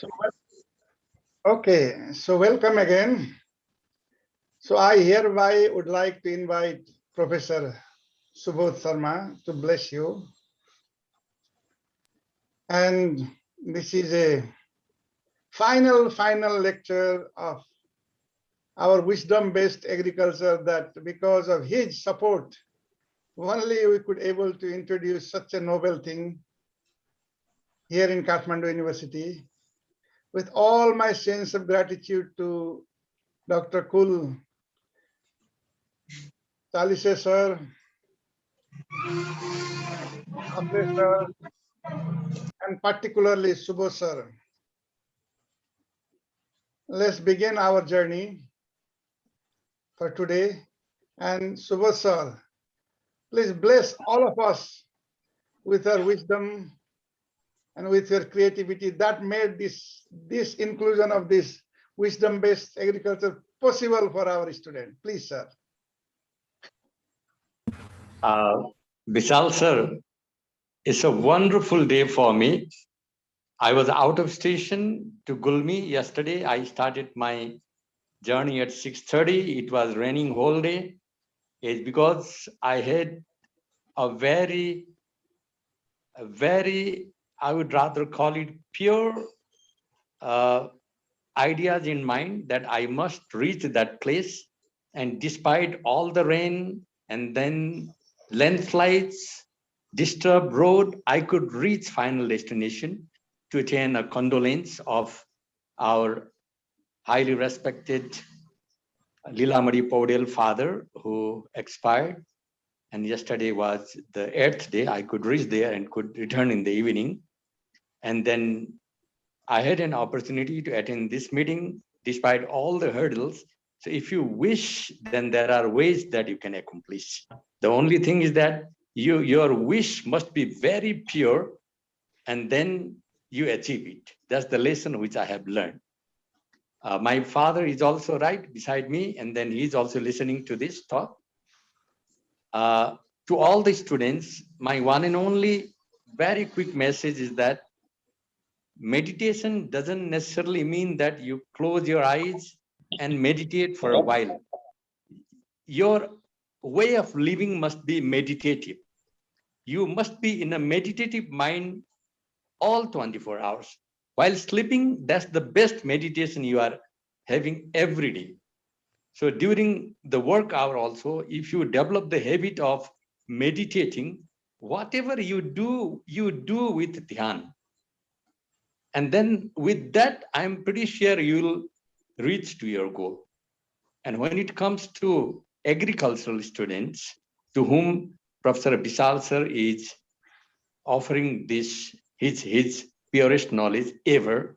So, okay, so welcome again. So I hereby would like to invite Professor Subodh Sharma to bless you. And this is a final lecture of our wisdom-based agriculture, that because of his support, only we could able to introduce such a noble thing here in Kathmandu University. With all my sense of gratitude to Dr. Kul Chalise sir, Apre sir, and particularly Subodh sir. Let's begin our journey for today. And Subodh sir, please bless all of us with your wisdom and with your creativity that made this inclusion of this wisdom-based agriculture possible for our students. Please, sir. Vishal sir, it's a wonderful day for me. I was out of station to Gulmi yesterday. I started my journey at 6:30. It was raining whole day. It's because I had a very, I would rather call it pure ideas in mind that I must reach that place. And despite all the rain and then landslides, disturbed road, I could reach final destination to attain a condolence of our highly respected Lilamadi Paudel father who expired. And yesterday was the 8th day. I could reach there and could return in the evening. And then I had an opportunity to attend this meeting despite all the hurdles. So if you wish, then there are ways that you can accomplish. The only thing is that your wish must be very pure, and then you achieve it. That's the lesson which I have learned. My father is also right beside me, and then he's also listening to this talk. To all the students, my one and only very quick message is that meditation doesn't necessarily mean that you close your eyes and meditate for a while. Your way of living must be meditative. You must be in a meditative mind all 24 hours. While sleeping, that's the best meditation you are having every day. So during the work hour also, if you develop the habit of meditating, whatever you do with dhyan. And then with that, I'm pretty sure you'll reach to your goal. And when it comes to agricultural students, to whom Professor Vishal sir is offering this, his purest knowledge ever,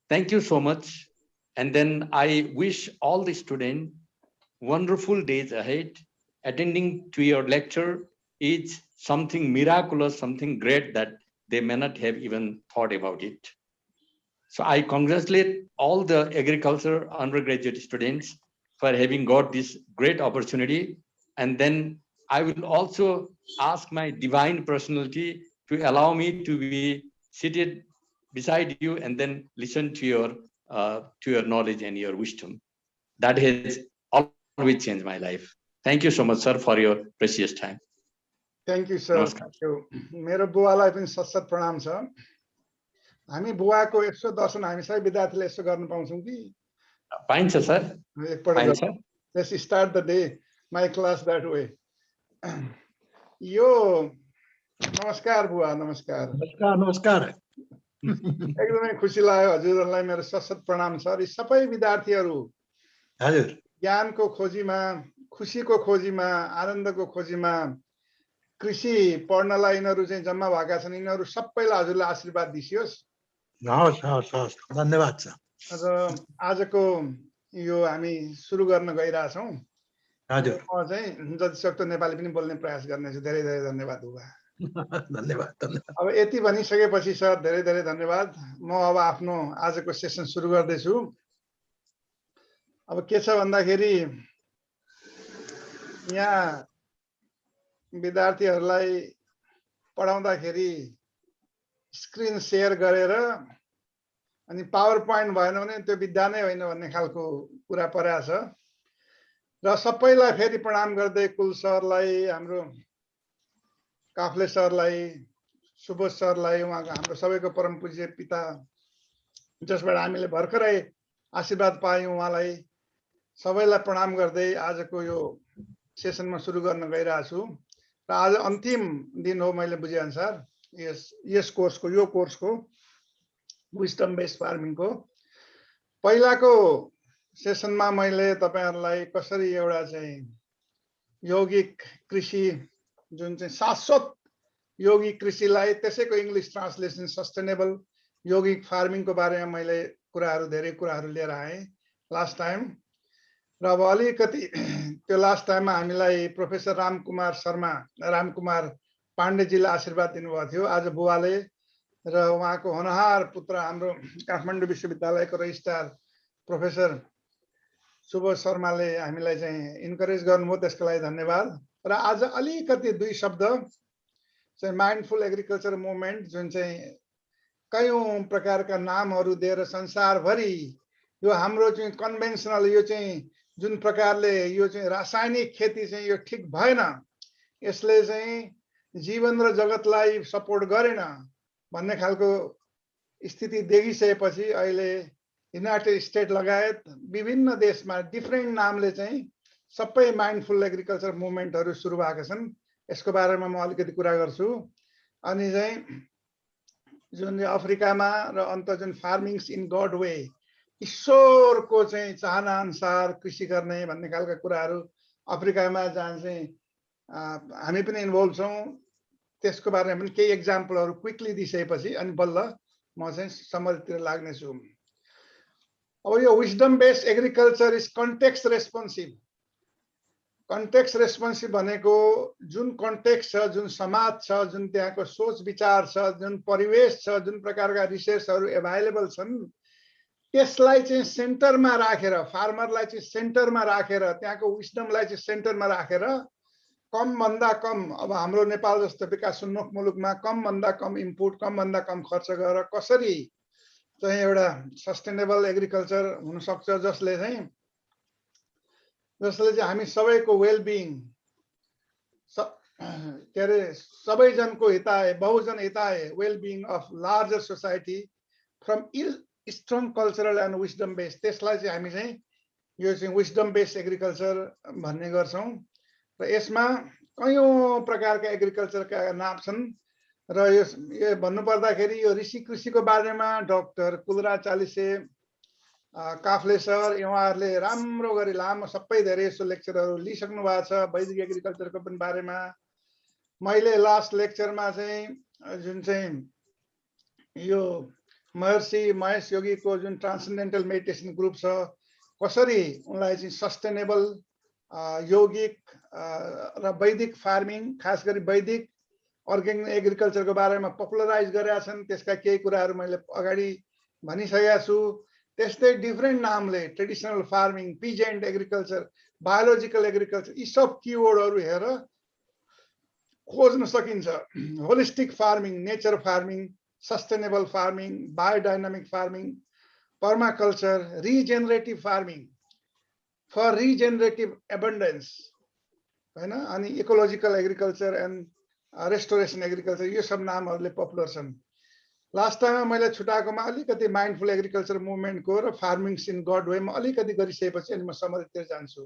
thank you so much. And then I wish all the students wonderful days ahead. Attending to your lecture is something miraculous, something great that they may not have even thought about it. So I congratulate all the agriculture undergraduate students for having got this great opportunity. And then I will also ask my divine personality to allow me to be seated beside you and then listen to your knowledge and your wisdom. That has always changed my life. Thank you so much, sir, for your precious time. Thank you, sir. Namaskar. Thank you. मेरो बुवालाई पनि सशत प्रणाम छ। हामी बुवाको 110 हामी सबै विद्यार्थीले यसो गर्न पाउँछौं कि? पाइन्छ सर। पाइन्छ। Let's start the day, my class that way. यो नमस्कार बुवा, नमस्कार। नमस्कार नमस्कार। एकदमै खुसी लाग्यो हजुरहरुलाई मेरो सशत प्रणाम छ। र सबै विद्यार्थीहरु हजुर ज्ञानको खोजीमा, खुशीको खोजीमा, आनन्दको खोजीमा कृषि पढ्नलाई यिनीहरु चाहिँ जम्मा भएका छन्। यिनीहरु सबैलाई हजुरले आशीर्वाद दिसियोस्। हवस् हवस् हवस्, धन्यवाद छ। र आजको यो हामी सुरु गर्न गइरा छौं। हजुर म चाहिँ जति सक्दो नेपाली पनि बोल्ने प्रयास गर्नेछु। धेरै धेरै धन्यवाद बुबा। धन्यवाद धन्यवाद। अब यति भनिसकेपछि सर धेरै धेरै धन्यवाद। म अब आफ्नो आजको सेसन सुरु गर्दै छु। अब के छ भन्दाखेरि यहाँ विद्यार्थीहरुलाई पढाउँदाखेरि स्क्रिन शेयर गरेर अनि पावर पोइन्ट भएन भने त्यो विद्या नै होइन भन्ने खालको कुरा परेको छ। र सबैलाई फेरि प्रणाम गर्दै कुल सरलाई, हाम्रो काफ्ले सरलाई, सुबोध सरलाई, उहाँको हाम्रो सबैको परम पूज्य पिता जसबाट हामीले भर्खरै आशीर्वाद पायौँ, उहाँलाई सबैलाई प्रणाम गर्दै आजको यो सेसनमा सुरु गर्न गइरहेको छु। र आज अन्तिम दिन हो मैले बुझेअनुसार यस कोर्सको, यो कोर्सको विजडम बेस्ड फार्मिङको। पहिलाको सेसनमा मैले तपाईहरुलाई कसरी एउटा चाहिँ यौगिक कृषि, जुन चाहिँ शाश्वत यौगिक कृषिलाई, त्यसैको इङ्ग्लिस ट्रान्सलेसन सस्टेनेबल यौगिक फार्मिङको बारेमा मैले धेरै कुराहरू लिएर आएँ लास्ट टाइम। र अब अलिकति त्यो लास्ट टाइममा हामीलाई प्रोफेसर रामकुमार पाण्डेजीले आशीर्वाद दिनुभएको थियो। आज बुवाले र उहाँको होनहार पुत्र हाम्रो काठमाडौँ विश्वविद्यालयको रजिस्ट्रार प्रोफेसर सुबोध शर्माले हामीलाई चाहिँ इन्करेज गर्नुभयो, त्यसको लागि धन्यवाद। र आज अलिकति दुई शब्द चाहिँ माइन्डफुल एग्रिकल्चर मुभमेन्ट, जुन चाहिँ कयौं प्रकारका नामहरू दिएर संसारभरि यो हाम्रो चाहिँ कन्भेन्सनल, यो चाहिँ जुन प्रकारले यो चाहिँ रासायनिक खेती चाहिँ यो ठिक भएन, यसले चाहिँ जीवन र जगतलाई सपोर्ट गरेन भन्ने खालको स्थिति देखिसकेपछि अहिले युनाइटेड स्टेट लगायत विभिन्न देशमा डिफ्रेन्ट नामले चाहिँ सबै माइन्डफुल एग्रिकल्चर मुभमेन्टहरू सुरु भएका छन्। यसको बारेमा म अलिकति कुरा गर्छु। अनि चाहिँ जुन अफ्रिकामा र अन्त जुन फार्मिङ्स इन गड वे, ईश्वरको चाहिँ चाहना अनुसार कृषि गर्ने भन्ने खालका कुराहरू अफ्रिकामा जहाँ चाहिँ हामी पनि इन्भल्भ छौँ, त्यसको बारेमा पनि केही एक्जाम्पलहरू क्विकली दिइसकेपछि अनि बल्ल म चाहिँ समरीतिर लाग्नेछु। अब यो wisdom based agriculture is context responsive. Context responsive भनेको जुन कन्टेक्स्ट छ, जुन समाज छ, जुन त्यहाँको सोच विचार छ, जुन परिवेश छ, जुन प्रकारका रिसोर्सहरू एभाइलेबल छन्, त्यसलाई चाहिँ सेन्टरमा राखेर, फार्मरलाई चाहिँ सेन्टरमा राखेर, त्यहाँको विजडमलाई चाहिँ सेन्टरमा राखेर कम भन्दा कम, अब हाम्रो नेपाल जस्तो विकासोन्मुख मुलुकमा कम भन्दा कम इनपुट, कम भन्दा कम खर्च गरेर कसरी चाहिँ एउटा सस्टेनेबल एग्रिकल्चर हुन सक्छ, जसले चाहिँ हामी सबैको वेलबिङ, के अरे सबैजनको हिताय, बहुजन हिताय, well-being of larger society from strong cultural and wisdom based, त्यसलाई चाहिँ हामी चाहिँ यो चाहिँ विजडम बेस्ड एग्रिकल्चर भन्ने गर्छौँ। र यसमा कयौं प्रकारका एग्रिकल्चरका नाम छन्। र यो भन्नुपर्दाखेरि यो ऋषि कृषिको बारेमा डाक्टर कुलराज चालिसे, काफ्ले सर, उहाँहरूले राम्रो गरी लामो सबै धेरै जसो लेक्चरहरू लिइसक्नु भएको छ वैदिक एग्रिकल्चरको पनि बारेमा। मैले लास्ट लेक्चरमा चाहिँ जुन चाहिँ यो महर्षि महेश योगीको जुन ट्रान्सेन्डेन्टल मेडिटेसन ग्रुप छ, कसरी उनलाई चाहिँ सस्टेनेबल यौगिक र वैदिक फार्मिङ, खास गरी वैदिक अर्ग्यानिक एग्रिकल्चरको बारेमा पपुलराइज गरेका छन्, त्यसका केही कुराहरू मैले अगाडि भनिसकेको छु। त्यस्तै डिफ्रेन्ट नामले traditional farming, peasant agriculture, biological agriculture, यी सब किवर्डहरू हेरेर खोज्न सकिन्छ। Holistic farming, nature farming, sustainable farming, biodynamic farming, permaculture, regenerative farming for regenerative abundance, हैन, अनि ecological agriculture and restoration agriculture, यो सब नामहरूले पपुलर छन्। लास्ट टाइममा मैले छुटाएकोमा अलिकति माइन्डफुल एग्रिकल्चर मुभमेन्टको र फार्मिङ्स इन गड वेमा अलिकति गरिसकेपछि अनि म समरीतिर जान्छु।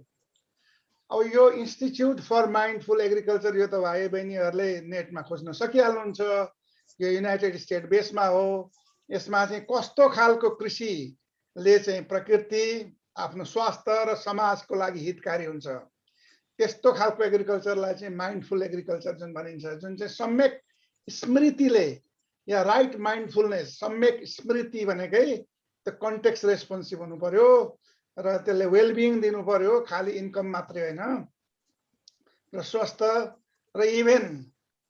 अब यो इन्स्टिट्युट फर माइन्डफुल एग्रिकल्चर, यो त भाइ बहिनीहरूले नेटमा खोज्न सकिहाल्नुहुन्छ। यो युनाइटेड स्टेट बेसमा हो। यसमा चाहिँ कस्तो खालको कृषिले चाहिँ प्रकृति, आफ्नो स्वास्थ्य र समाजको लागि हितकारी हुन्छ, त्यस्तो खालको एग्रिकल्चरलाई चाहिँ माइन्डफुल एग्रिकल्चर जुन भनिन्छ, जुन चाहिँ सम्यक स्मृतिले या राइट माइन्डफुलनेस, सम्यक स्मृति भनेकै त्यो कन्टेक्स्ट रेस्पोन्सिभ हुनु पर्यो र त्यसले वेलबिङ दिनु पर्यो, खालि इन्कम मात्रै होइन, र स्वस्थ र इभेन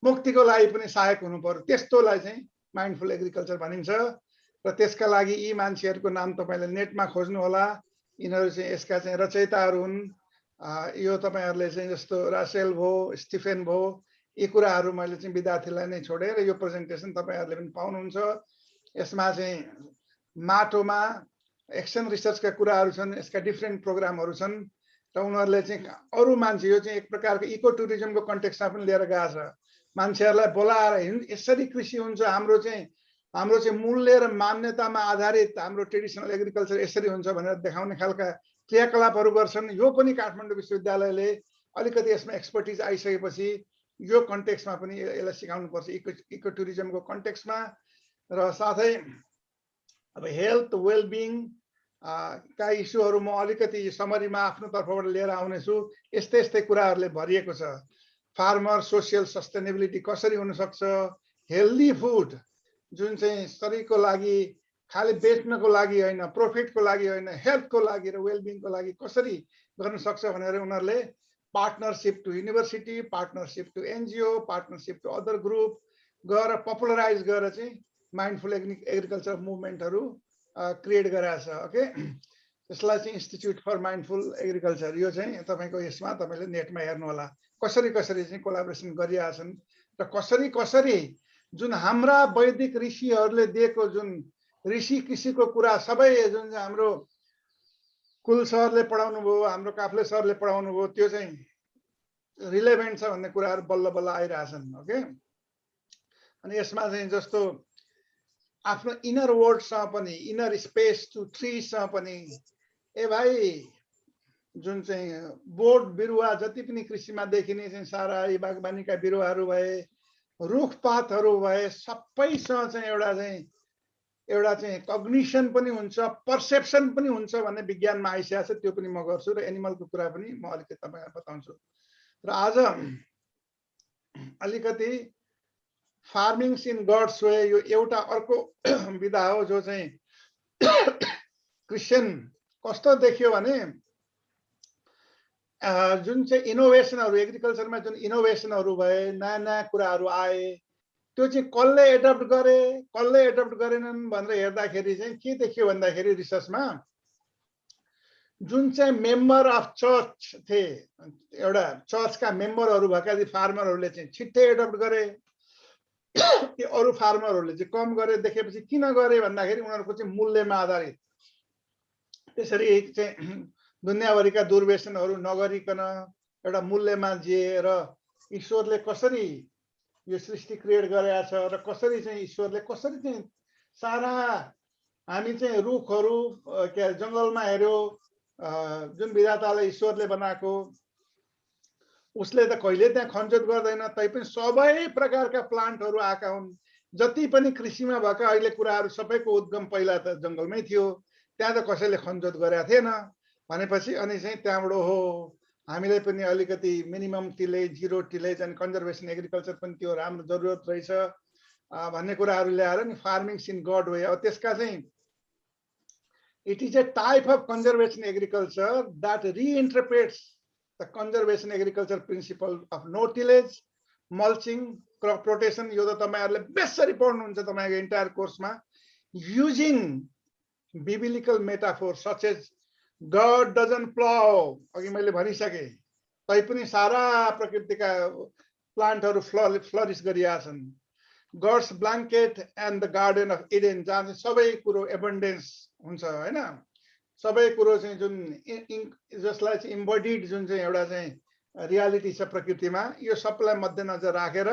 मुक्तिको लागि पनि सहायक हुनु पर्यो, त्यस्तोलाई चाहिँ माइन्डफुल एग्रिकल्चर भनिन्छ। र त्यसका लागि यी मान्छेहरूको नाम तपाईँले नेटमा खोज्नु होला। यिनीहरू चाहिँ यसका चाहिँ रचयिताहरू हुन्। यो तपाईँहरूले चाहिँ जस्तो रासेल भयो, स्टिफेन भयो, यी कुराहरू मैले चाहिँ विद्यार्थीलाई नै छोडेर यो प्रेजेन्टेसन तपाईँहरूले पनि पाउनुहुन्छ। यसमा चाहिँ माटोमा एक्सन रिसर्चका कुराहरू छन्, यसका डिफ्रेन्ट प्रोग्रामहरू छन् र उनीहरूले चाहिँ अरू मान्छे, यो चाहिँ एक प्रकारको इको टुरिज्मको कन्टेक्स्टमा पनि लिएर गएको छ। मान्छेहरूलाई बोलाएर यसरी कृषि हुन्छ, हाम्रो चाहिँ मूल्य र मान्यतामा आधारित हाम्रो ट्रेडिसनल एग्रिकल्चर यसरी हुन्छ भनेर देखाउने खालका क्रियाकलापहरू गर्छन्। यो पनि काठमाडौँ विश्वविद्यालयले अलिकति यसमा एक्सपर्टिज आइसकेपछि यो कन्टेक्स्टमा पनि यसलाई सिकाउनुपर्छ, इको टुरिज्मको कन्टेक्स्टमा। र साथै अब हेल्थ वेलबिङ का इस्युहरू म अलिकति समरीमा आफ्नो तर्फबाट लिएर आउनेछु। यस्तै यस्तै कुराहरूले भरिएको छ। फार्मर सोसियल सस्टेनेबिलिटी कसरी हुनसक्छ, हेल्दी फुड जुन चाहिँ शरीरको लागि खालि बेच्नको लागि होइन, प्रफिटको लागि होइन, हेल्थको लागि र वेलबिङको लागि कसरी गर्न सक्छ भनेर उनीहरूले partnership to university, partnership to NGO, partnership to other group गरेर पपुलराइज गरेर चाहिँ माइन्डफुल एग्रिकल्चर मुभमेन्टहरू क्रिएट गरेछ। ओके, यसलाई चाहिँ इन्स्टिट्युट फर माइन्डफुल एग्रिकल्चर, यो चाहिँ तपाईँको यसमा तपाईँले नेटमा हेर्नु होला कसरी कसरी चाहिँ कोलाबोरेसन गरिरहेछन् र कसरी कसरी जुन हाम्रा वैदिक ऋषिहरूले दिएको जुन ऋषि कृषिको कुरा सबै जुन चाहिँ हाम्रो कुल सरले पढाउनु भयो, हाम्रो काफ्ले सरले पढाउनु भयो, त्यो चाहिँ रिलेभेन्ट छ भन्ने कुराहरू बल्ल बल्ल आइरहेछन्। ओके, अनि यसमा चाहिँ जस्तो आफ्नो इनर वर्ल्डसँग पनि, इनर स्पेस टु ट्रीसँग पनि, ए भाइ जुन चाहिँ बोट बिरुवा जति पनि कृषिमा देखिने चाहिँ सारा यी बागवानीका बिरुवाहरू भए, रुखपातहरू भए, सबैसँग चाहिँ एउटा चाहिँ कग्निसन पनि हुन्छ, पर्सेप्सन पनि हुन्छ भन्ने विज्ञानमा आइसकेको छ। त्यो पनि म गर्छु र एनिमलको कुरा पनि म अलिकति तपाईँलाई बताउँछु। र आज अलिकति फार्मिङ्स इन गड्स वे, यो एउटा अर्को विधा हो जो चाहिँ क्रिस्चियन कस्तो देखियो भने जुन चाहिँ इनोभेसनहरू एग्रिकल्चरमा जुन इनोभेसनहरू भए, नयाँ नयाँ कुराहरू आए, त्यो चाहिँ कसले एडप्ट गरे कसले एडप्ट गरेनन् भनेर हेर्दाखेरि चाहिँ के देखियो भन्दाखेरि रिसर्चमा जुन चाहिँ मेम्बर अफ चर्च थिए, एउटा चर्चका मेम्बरहरू भएका फार्मरहरूले चाहिँ छिट्टै एडप्ट गरे, कि अरू फार्मरहरूले चाहिँ कम गरे। देखेपछि किन गरे भन्दाखेरि उनीहरूको चाहिँ मूल्यमा आधारित त्यसरी चाहिँ दुनियाँभरिका दुर्व्यसनहरू नगरिकन एउटा मूल्यमा जिएर ईश्वरले कसरी यो सृष्टि क्रिएट गरेका छ र कसरी चाहिँ ईश्वरले कसरी चाहिँ सारा हामी चाहिँ रुखहरू के जङ्गलमा हेर्यो, जुन विधाताले ईश्वरले बनाएको उसले त कहिले त्यहाँ खनजोत गर्दैन, तैपनि सबै प्रकारका प्लान्टहरू आएका हुन्। जति पनि कृषिमा भएका अहिले कुराहरू सबैको उद्गम पहिला त जङ्गलमै थियो, त्यहाँ त कसैले खनजोत गरेका थिएन भनेपछि अनि चाहिँ त्यहाँबाट हो हामीले पनि अलिकति minimum tillage, zero tillage and conservation agriculture पनि त्यो राम्रो जरुरत रहेछ भन्ने कुराहरू ल्याएर नि फार्मिङ्स इन गड वे। अब त्यसका चाहिँ it is a type of conservation agriculture that reinterprets the conservation agriculture principle of no tillage, mulching, crop rotation, यो त तपाईहरुले बेसरी पढ्नुहुन्छ तपाईको entire कोर्समा, using biblical metaphor such as God doesn't plow, अघि मैले भनिसके, तैपनि सारा प्रकृतिका प्लान्टहरु flourish गरिआछन्। God's blanket and the garden of Eden, जहाँ चाहिँ सबै कुरो एबन्डेन्स हुन्छ हैन, सबै कुरो चाहिँ जुन जसलाई चाहिँ इम्बोडिड जुन चाहिँ एउटा चाहिँ रियालिटी छ प्रकृतिमा, यो सबलाई मध्यनजर राखेर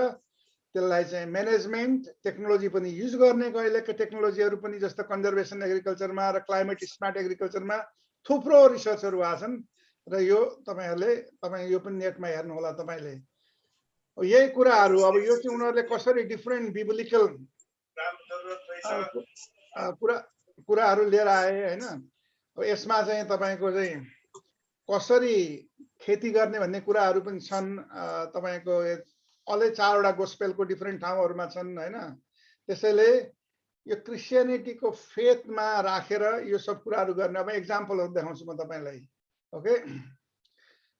त्यसलाई चाहिँ म्यानेजमेन्ट टेक्नोलोजी पनि युज गर्ने, अहिलेको टेक्नोलोजीहरू पनि जस्तो कन्जर्भेसन एग्रिकल्चरमा र क्लाइमेट स्मार्ट एग्रिकल्चरमा थुप्रो रिसर्चहरू आछन् र यो तपाईँ यो पनि नेटमा हेर्नु होला तपाईले। यही कुराहरू अब यो चाहिँ उनीहरूले कसरी डिफरेन्ट बिब्लिकल कुराहरू लिएर आए हैन। यसमा चाहिँ तपाईको चाहिँ कसरी खेती गर्ने भन्ने कुराहरू पनि छन्, तपाईको अझै 4 वटा गोस्पेलको डिफरेन्ट ठाउँहरुमा छन् हैन। त्यसैले यो क्रिस्चियनिटीको फेथमा राखेर यो सब कुराहरू गर्ने। अब एक्जाम्पलहरु देखाउँछु म तपाईलाई। Okay,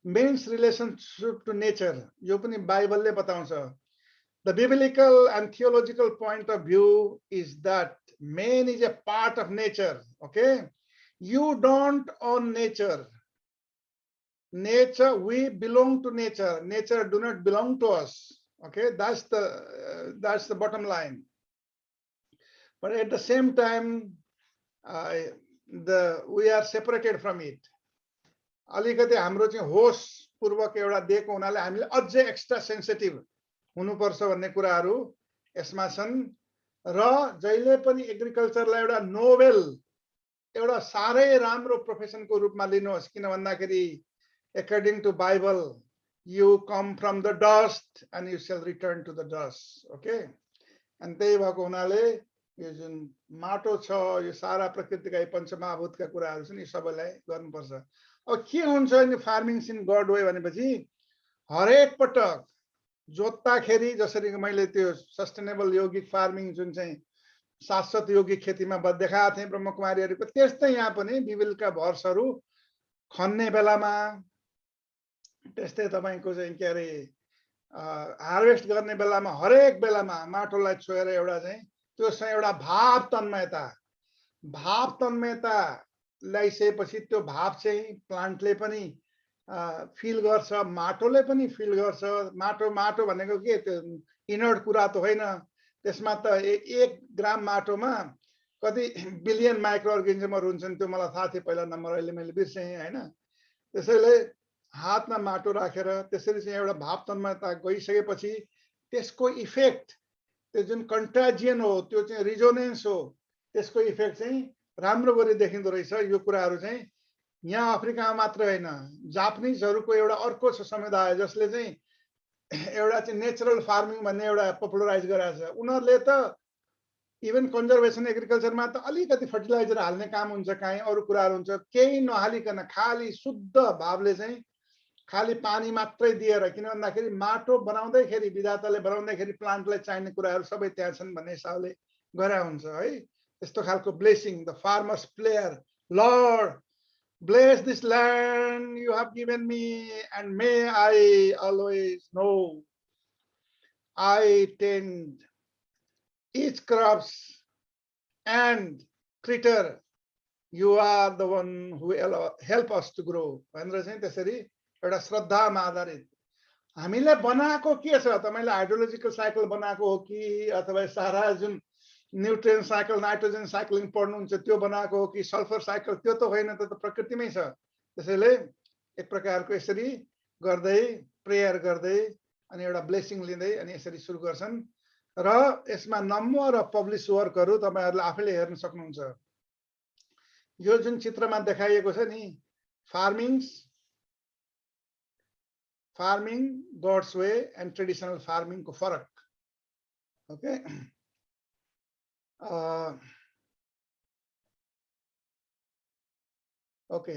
men's relationship to nature, यो पनि बाइबलले बताउँछ। The biblical and theological point of view is that man is a part of nature. Okay, you don't own nature. Nature, we belong to nature. Nature do not belong to us. Okay, that's the bottom line. But at the same time, we are separated from it. अलिकति हाम्रो चाहिँ होस पूर्वक एउटा दिएको हुनाले हामीले अझै एक्स्ट्रा सेन्सिटिभ हुनुपर्छ भन्ने कुराहरू यसमा छन् र जहिले पनि एग्रिकल्चरलाई एउटा नोबेल एउटा साह्रै राम्रो प्रोफेसनको रूपमा लिनुहोस् किन भन्दाखेरि according to Bible you come from the dust and you shall return to the dust. Okay, and त्यही भएको हुनाले यो जुन माटो छ यो सारा प्रकृतिका पञ्चमहाभूतका कुराहरू छन् यी सबैलाई गर्नुपर्छ। अब के हुन्छ नि फार्मिङ इन गड वे भनेपछि हरेक पटक जोत्दाखेरि जसरी मैले त्यो सस्टेनेबल यौगिक फार्मिङ जुन चाहिँ शाश्वत यौगिक खेतीमा देखाएको थिएँ ब्रह्मकुमारीहरूको त्यस्तै यहाँ पनि बिबिलका भर्सहरू खन्ने बेलामा त्यस्तै तपाईको चाहिँ के अरे हार्वेस्ट गर्ने बेलामा हरेक बेलामा माटोलाई छोएर एउटा चाहिँ त्यो चाहिँ एउटा भाव तन्मयता ल्याइसकेपछि त्यो भाव चाहिँ प्लान्टले पनि फिल गर्छ माटोले पनि फिल गर्छ। माटो भनेको के त्यो इनर्ट कुरा त होइन त्यसमा त 1 ग्राम माटोमा कति बिलियन माइक्रो अर्गानिजमहरू हुन्छन् त्यो मलाई थाहा थियो पहिला नम्बर अहिले मैले बिर्सेँ हैन। त्यसैले हातमा माटो राखेर त्यसरी चाहिँ एउटा भाव तन्मयता गइसकेपछि त्यसको इफेक्ट त्यो जुन कन्ट्याजियन हो त्यो चाहिँ रिजोनेन्स हो त्यसको इफेक्ट चाहिँ राम्रो गरी देखिँदो रहेछ। यो कुराहरू चाहिँ यहाँ अफ्रिकामा मात्र होइन जापानिजहरूको एउटा अर्को छ समुदाय जसले चाहिँ एउटा चाहिँ नेचुरल फार्मिङ भन्ने एउटा पपुलराइज गराएको छ। उनीहरूले त इभन कन्जर्भेसन एग्रिकल्चरमा त अलिकति फर्टिलाइजर हाल्ने काम हुन्छ काहीँ अरू कुराहरू हुन्छ केही नहालिकन खाली शुद्ध भावले चाहिँ खाली पानी मात्रै दिएर किन भन्दाखेरि माटो बनाउँदैखेरि विधाताले बनाउँदैखेरि प्लान्टलाई चाहिने कुराहरू सबै त्यहाँ छन् भन्ने हिसाबले गरा हुन्छ है। त्यस्तो खालको blessing the farmers player lord bless this land you have given me and may I always know I tend each crops and critter you are the one who help us to grow भनेर चाहिँ त्यसरी एउटा श्रद्धामा आधारित हामीले बनाएको के छ तपाईले हाइड्रोलोजिकल साइकल बनाएको हो कि अथवा सारा जुन न्यूट्रिएन्ट साइकल नाइट्रोजन साइक्लिङ पढ्नुहुन्छ त्यो बनाएको हो कि सल्फर साइकल त्यो त होइन त्यो त प्रकृतिमै छ। त्यसैले एक प्रकारको यसरी गर्दै प्रेयर गर्दै अनि एउटा ब्लेसिङ लिँदै अनि यसरी सुरु गर्छन् र यसमा नम्बर र पब्लिश वर्कहरू तपाईहरुले आफैले हेर्न सक्नुहुन्छ। यो जुन चित्रमा देखाइएको छ नि farming God's way and traditional farming को फरक ओके ओके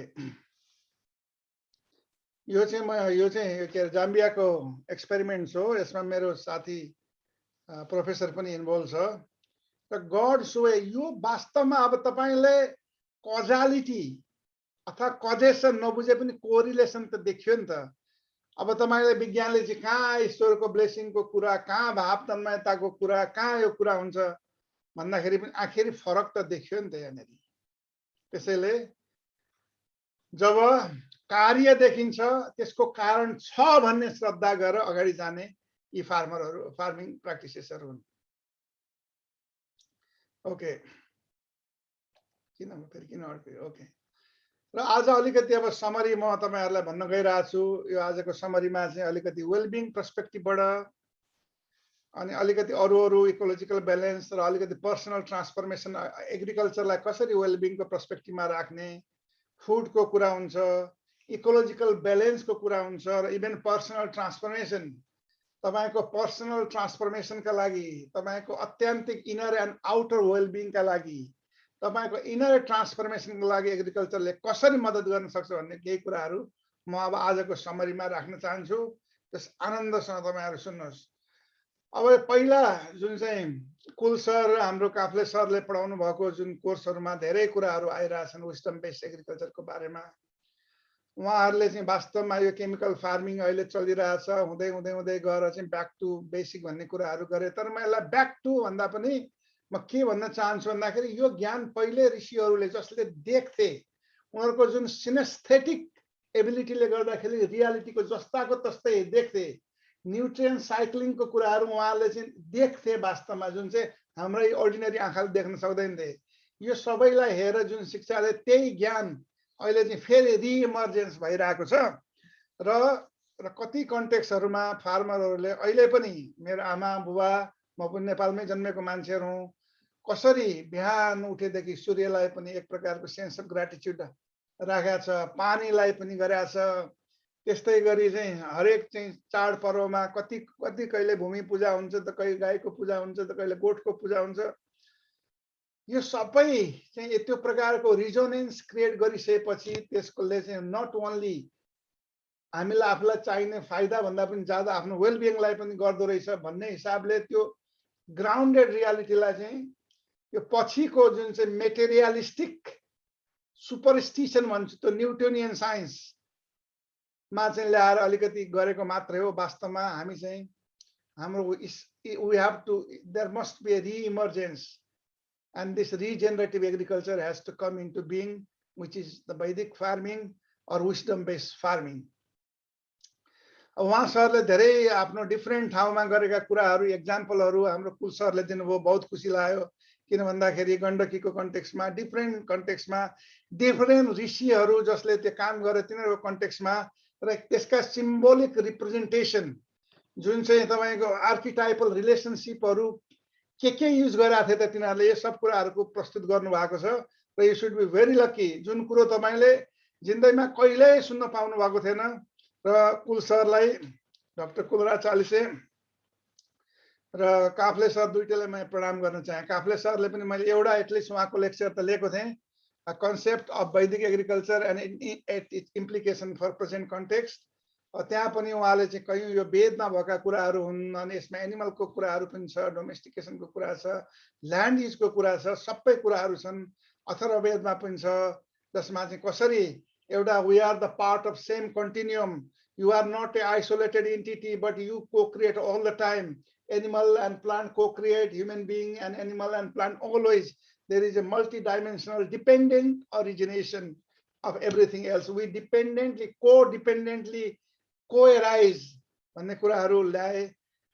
यो चाहिँ के जाम्बियाको एक्सपेरिमेन्ट्स हो। यसमा मेरो साथी प्रोफेसर पनि इन्भल्भ छ र गॉड्स वे यो वास्तवमा अब तपाईले कजालिटी अथवा कजेसन नबुझे पनि कोरिलेसन त देखियो नि त। अब तपाईले विज्ञानले चाहिँ कहाँ ईश्वरको ब्लेसिङको कुरा कहाँ भाव तन्मयताको कुरा कहाँ यो कुरा हुन्छ भन्दाखेरि पनि आखिरी फरक त देखियो नि त यहाँनिर। त्यसैले जब कार्य देखिन्छ त्यसको कारण छ भन्ने श्रद्धा गरेर अगाडि जाने यी फार्मरहरू फार्मिङ प्र्याक्टिसेसहरू हुन्। ओके किन अड्क्यो ओके र आज अलिकति अब समरी म तपाईहरुलाई भन्न गइरहेको छु। यो आजको समरीमा चाहिँ अलिकति वेलबिङ पर्सपेक्टिभबाट अनि अलिकति अरू इकोलोजिकल ब्यालेन्स र अलिकति पर्सनल ट्रान्सफर्मेसन एग्रिकल्चरलाई कसरी वेलबिङको पर्सपेक्टिभमा राख्ने फुडको कुरा हुन्छ इकोलोजिकल ब्यालेन्सको कुरा हुन्छ र इभन पर्सनल ट्रान्सफर्मेसन तपाईको पर्सनल ट्रान्सफर्मेसनका लागि तपाईको अत्यन्तिक इनर एन्ड आउटर वेलबिङका लागि तपाईको इनर ट्रान्सफर्मेसनको लागि एग्रिकल्चरले कसरी मद्दत गर्न सक्छ भन्ने केही कुराहरू म अब आजको समरीमा राख्न चाहन्छु। त्यस आनन्दसँग तपाईहरु सुन्नुहोस्। अब पहिला जुन चाहिँ कुल सर हाम्रो काफ्ले सरले पढाउनु भएको जुन कोर्सहरुमा धेरै कुराहरू आइरहेछन् विस्डम बेस्ड एग्रिकल्चरको बारेमा उहाँहरूले चाहिँ वास्तवमा यो केमिकल फार्मिङ अहिले चलिरहेछ हुँदै हुँदै हुँदै गएर चाहिँ ब्याक टु बेसिक भन्ने कुराहरू गरे। तर म यसलाई ब्याक टु भन्दा पनि म के भन्न चाहन्छु भन्दाखेरि यो ज्ञान पहिले ऋषिहरूले जसले देख्थे उनीहरूको जुन सिनेस्थेटिक एबिलिटीले गर्दाखेरि रियालिटीको जस्ताको तस्तै देख्थे न्यूट्रिएन्ट साइक्लिङको कुराहरू उहाँहरूले चाहिँ देख्थे वास्तवमा जुन चाहिँ हाम्रै अर्डिनरी आँखाले देख्न सक्दैन थिए। यो सबैलाई हेरेर जुन शिक्षाले त्यही ज्ञान अहिले चाहिँ फेरि रिइमर्जेन्स भइरहेको छ र कति कन्टेक्स्टहरूमा फार्मरहरूले अहिले पनि मेरो आमा बुबा म पनि नेपालमै जन्मेको मान्छेहरू हुँ कसरी बिहान उठेदेखि सूर्यलाई पनि एक प्रकारको सेन्स अफ ग्र्याटिट्युड राखेको छ पानीलाई पनि गरेको छ त्यस्तै गरी चाहिँ हरेक चाहिँ चाडपर्वमा कति कति कहिले भूमि पूजा हुन्छ त कहिले गाईको पूजा हुन्छ त कहिले गोठको पूजा हुन्छ यो सबै चाहिँ त्यो प्रकारको रिजोनेन्स क्रिएट गरिसकेपछि त्यसकोले चाहिँ नट ओन्ली हामीलाई आफूलाई चाहिने फाइदा भन्दा पनि ज्यादा आफ्नो वेलबिङलाई पनि गर्दो रहेछ भन्ने हिसाबले त्यो ग्राउन्डेड रियालिटीलाई चाहिँ यो पछिको जुन चाहिँ मेटेरियलिस्टिक सुपरस्टिसन भन्छ त्यो न्युटोनियन साइन्समा चाहिँ ल्याएर अलिकति गरेको मात्रै हो वास्तवमा हामी चाहिँ हाम्रो we have to there must be a reemergence and this regenerative agriculture has to come into being, which is the Vedic farming or wisdom-based farming. उहाँ सरले धेरै आफ्नो डिफ्रेन्ट ठाउँमा गरेका कुराहरू एक्जाम्पलहरू हाम्रो कुल सरले दिनुभयो बहुत खुसी लाग्यो किन भन्दाखेरि गण्डकीको कन्टेक्स्टमा डिफ्रेन्ट कन्टेक्स्टमा डिफ्रेन्ट ऋषिहरू जसले त्यो काम गरे तिनीहरूको कन्टेक्स्टमा र त्यसका सिम्बोलिक रिप्रेजेन्टेसन जुन चाहिँ तपाईँको आर्किटाइपल रिलेसनसिपहरू के युज गरेका थिए त तिनीहरूले यो सब कुराहरूको प्रस्तुत गर्नु भएको छ र you should be very lucky जुन कुरो तपाईँले जिन्दगीमा कहिल्यै सुन्न पाउनु भएको थिएन र कुल सरलाई डाक्टर कुलराज चालिसे र काफ्ले सर दुईटैलाई म प्रणाम गर्न चाहे काफ्ले सरले पनि मैले एउटा एटलिस्ट उहाँको लेक्चर त लिएको थिएँ concept of Vedic agriculture and its implication for present context त्यहाँ पनि उहाँले चाहिँ कयौँ यो वेदमा भएका कुराहरू हुन् अनि यसमा एनिमलको कुराहरू पनि छ डोमेस्टिकेसनको कुरा छ ल्यान्ड युजको कुरा छ सबै कुराहरू छन् अथर्ववेदमा पनि छ जसमा चाहिँ कसरी एउटा we are the part of same continuum you are not a isolated entity but you को create all the time animal and plant को create human being and animal and plant always there is a multi dimensional dependent origination of everything else we dependently codependently coarise भन्ने कुराहरू ल्याए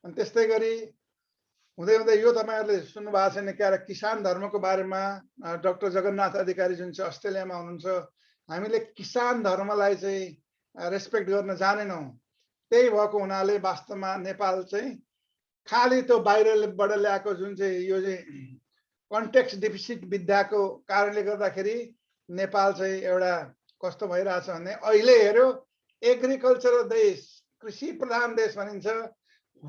अनि त्यस्तै गरी हुँदै हुँदै यो तपाईँहरूले सुन्नु भएको छैन क्या किसान धर्मको बारेमा डाक्टर जगन्नाथ अधिकारी जुन चाहिँ अस्ट्रेलियामा हुनुहुन्छ हामीले किसान धर्मलाई चाहिँ रेस्पेक्ट गर्न जानेनौँ त्यही भएको हुनाले वास्तवमा नेपाल चाहिँ खालि त्यो बाहिरबाट ल्याएको जुन चाहिँ यो चाहिँ कन्टेक्स्ट डिफिसिट विद्याको कारणले गर्दाखेरि नेपाल चाहिँ एउटा कस्तो भइरहेछ भने अहिले हेर्यो एग्रिकल्चरल देश कृषि प्रधान देश भनिन्छ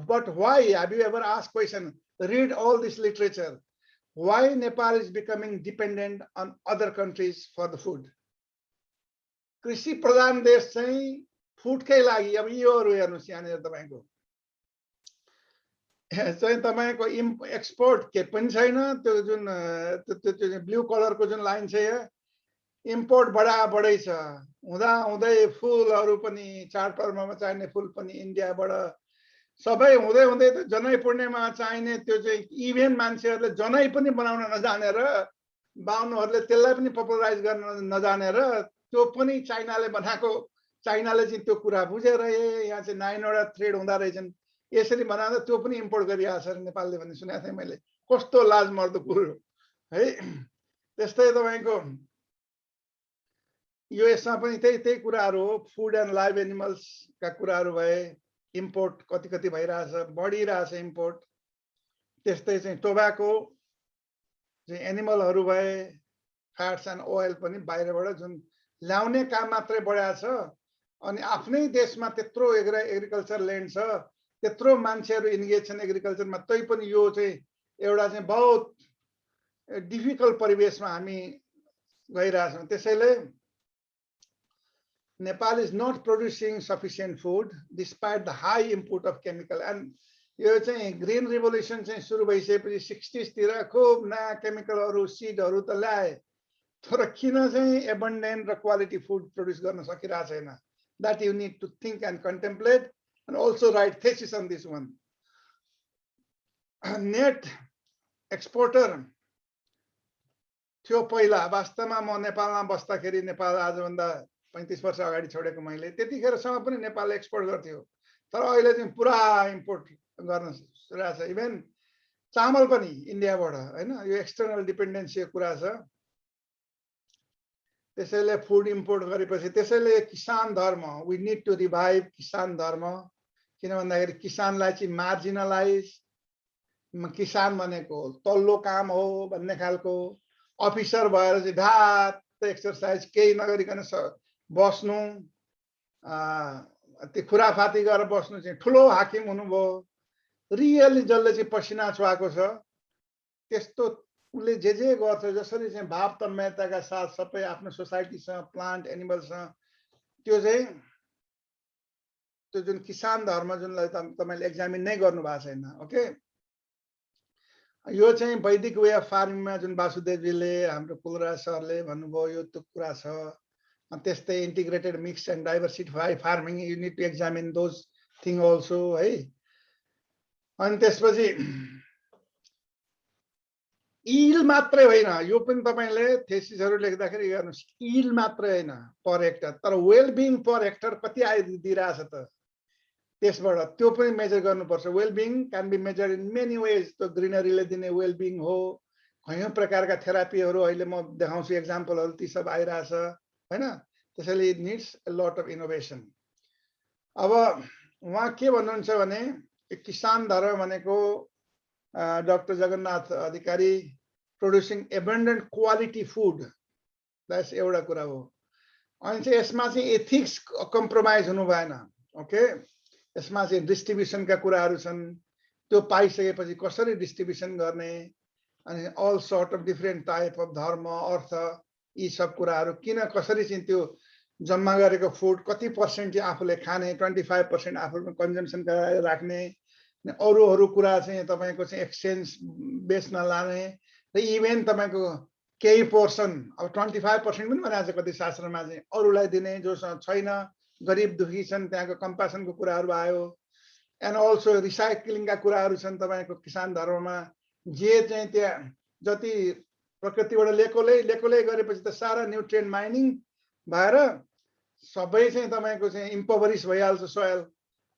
but why have you ever asked question read all this literature why Nepal is becoming dependent on other countries for the food कृषि प्रधान देश चाहिँ फुडकै लागि अब योहरू हेर्नुस् यहाँनिर तपाईको चाहिँ तपाईको एक्सपोर्ट के पनि छैन त्यो जुन त्यो ब्लू कलरको जुन लाइन छ इम्पोर्ट बढै छ हुँदा हुँदै फुलहरू पनि चाडपर्वमा चाहिने फुल पनि इन्डियाबाट सबै हुँदै हुँदै त जनै पूर्णिमा चाहिने त्यो चाहिँ इभेन मान्छेहरूले जनै पनि बनाउन नजानेर बाहुनहरूले त्यसलाई पनि पपुलराइज गर्न नजानेर त्यो पनि चाइनाले बनाएको चाइनाले चाहिँ त्यो कुरा बुझेर यहाँ चाहिँ 9वटा थ्रेड हुँदा रहेछन् यसरी बनाउँदा त्यो पनि इम्पोर्ट गरिरहेको छ नेपालले भन्ने सुनेको थिएँ मैले कस्तो लाजमर्दो कुरो है त्यस्तै तपाईको यो यसमा पनि त्यही कुराहरू हो फुड एन्ड लाइभ एनिमल्सका कुराहरू भए इम्पोर्ट कति भइरहेछ बढिरहेछ इम्पोर्ट त्यस्तै चाहिँ टोब्याको चाहिँ एनिमलहरू भए फ्याट्स एन्ड ओइल पनि बाहिरबाट जुन ल्याउने काम मात्रै बढाएको छ अनि आफ्नै देशमा त्यत्रो एग्रिकल्चर ल्यान्ड छ त्यत्रो मान्छेहरू इन्गेज छन् एग्रिकल्चरमा तै पनि यो चाहिँ एउटा चाहिँ बहुत डिफिकल्ट परिवेशमा हामी गइरहेछौँ त्यसैले Nepal is not producing sufficient food despite the high input of chemical and यो चाहिँ ग्रीन रिभोल्युसन चाहिँ सुरु भइसकेपछि 60s तिर खूब नयाँ केमिकलहरू सिडहरू त ल्याए तर किन चाहिँ एबन्डेन्ट र क्वालिटी फुड प्रोड्युस गर्न सकिरहेको छैन that you need to think and contemplate and also write thesis on this one net exporter थियो पहिला वास्तवमा म नेपालमा बस्दाखेरि नेपाल आजभन्दा 35 वर्ष अगाडि छोडेको मैले त्यतिखेरसम्म पनि नेपाल एक्सपोर्ट गर्थ्यो तर अहिले चाहिँ पुरा इम्पोर्ट गर्न रहेछ इभन चामल पनि इन्डियाबाट हैन, यो एक्सटर्नल डिपेन्डेन्सीको कुरा छ। त्यसैले फुड इम्पोर्ट गरेपछि त्यसैले किसान धर्म, वी निड टु रिभाइभ किसान धर्म। किन भन्दाखेरि किसानलाई चाहिँ मार्जिनलाइज, किसान भनेको तल्लो काम हो भन्ने खालको, अफिसर भएर चाहिँ ढात एक्सरसाइज केही नगरिकन बस्नु, त्यो खुराफाती गरेर बस्नु चाहिँ ठुलो हाकिम हुनुभयो। रियली जसले चाहिँ पसिना छुवाएको छ त्यस्तो उसले जे गर्छ, जसरी चाहिँ भाव तन्मयताका साथ सबै आफ्नो सोसाइटीसँग, प्लान्ट एनिमल्ससँग, त्यो चाहिँ त्यो जुन किसान धर्म जुनलाई तपाईले एक्जामिन नै गर्नु भएको छैन। ओके, यो चाहिँ वैदिक वे अफ फार्मिङमा जुन वासुदेवजीले, हाम्रो कुलराज सरले भन्नुभयो, यो त्यो कुरा छ। त्यस्तै integrated mix and diversified farming, you need to examine those thing also है। अनि त्यसपछि इल मात्रै होइन, यो पनि तपाईले थेसिसहरु लेख्दाखेरि गर्नुस्, इल मात्रै होइन पर हेक्टर, तर वेलबिङ पर हेक्टर कति आइदिरहेछ त, त्यसबाट त्यो पनि मेजर गर्नुपर्छ। Wellbeing can be measure in many ways. त्यो ग्रिनरीले दिने वेलबिङ हो, कयौं प्रकारका थेरापीहरू अहिले म देखाउँछु एक्जाम्पलहरू, ती सब आइरहेछ हैन। त्यसैले it needs a lot of innovation. अब उहाँ के भन्नुहुन्छ भने किसान धर्म भनेको doctor Jagannath Adhikari producing abundant quality food, that's एउटा कुरा हो। अनि चाहिँ यसमा चाहिँ एथिक्स कम्प्रोमाइज हुनु भएन। ओके, यसमा चाहिँ डिस्ट्रिब्युसनका कुराहरू छन्, त्यो पाइसकेपछि कसरी डिस्ट्रिब्युसन गर्ने, अनि all sort of different type of धर्म, अर्थ, यी सब कुराहरू किन कसरी चाहिँ त्यो जम्मा गरेको फुड कति पर्सेन्ट चाहिँ आफूले खाने, 25% आफूले कन्जम्सनका राख्ने, अरू कुरा चाहिँ तपाईको चाहिँ एक्सचेन्ज बेच्न लाने, र इभेन तपाईको केही पोर्सन, अब 25% पनि भनेको छ कति शास्त्रमा चाहिँ, अरूलाई दिने जोसँग छैन, गरिब दुखी छन्, त्यहाँको कम्पासनको कुराहरू आयो। एन्ड अल्सो रिसाइक्लिङका कुराहरू छन् तपाईको किसान धर्ममा। जे चाहिँ त्यहाँ जति प्रकृतिबाट लेकोले गरेपछि त सारा न्युट्रिएन्ट माइनिङ भएर सबै चाहिँ तपाईको चाहिँ इम्पोभरिस भइहाल्छ सोयल।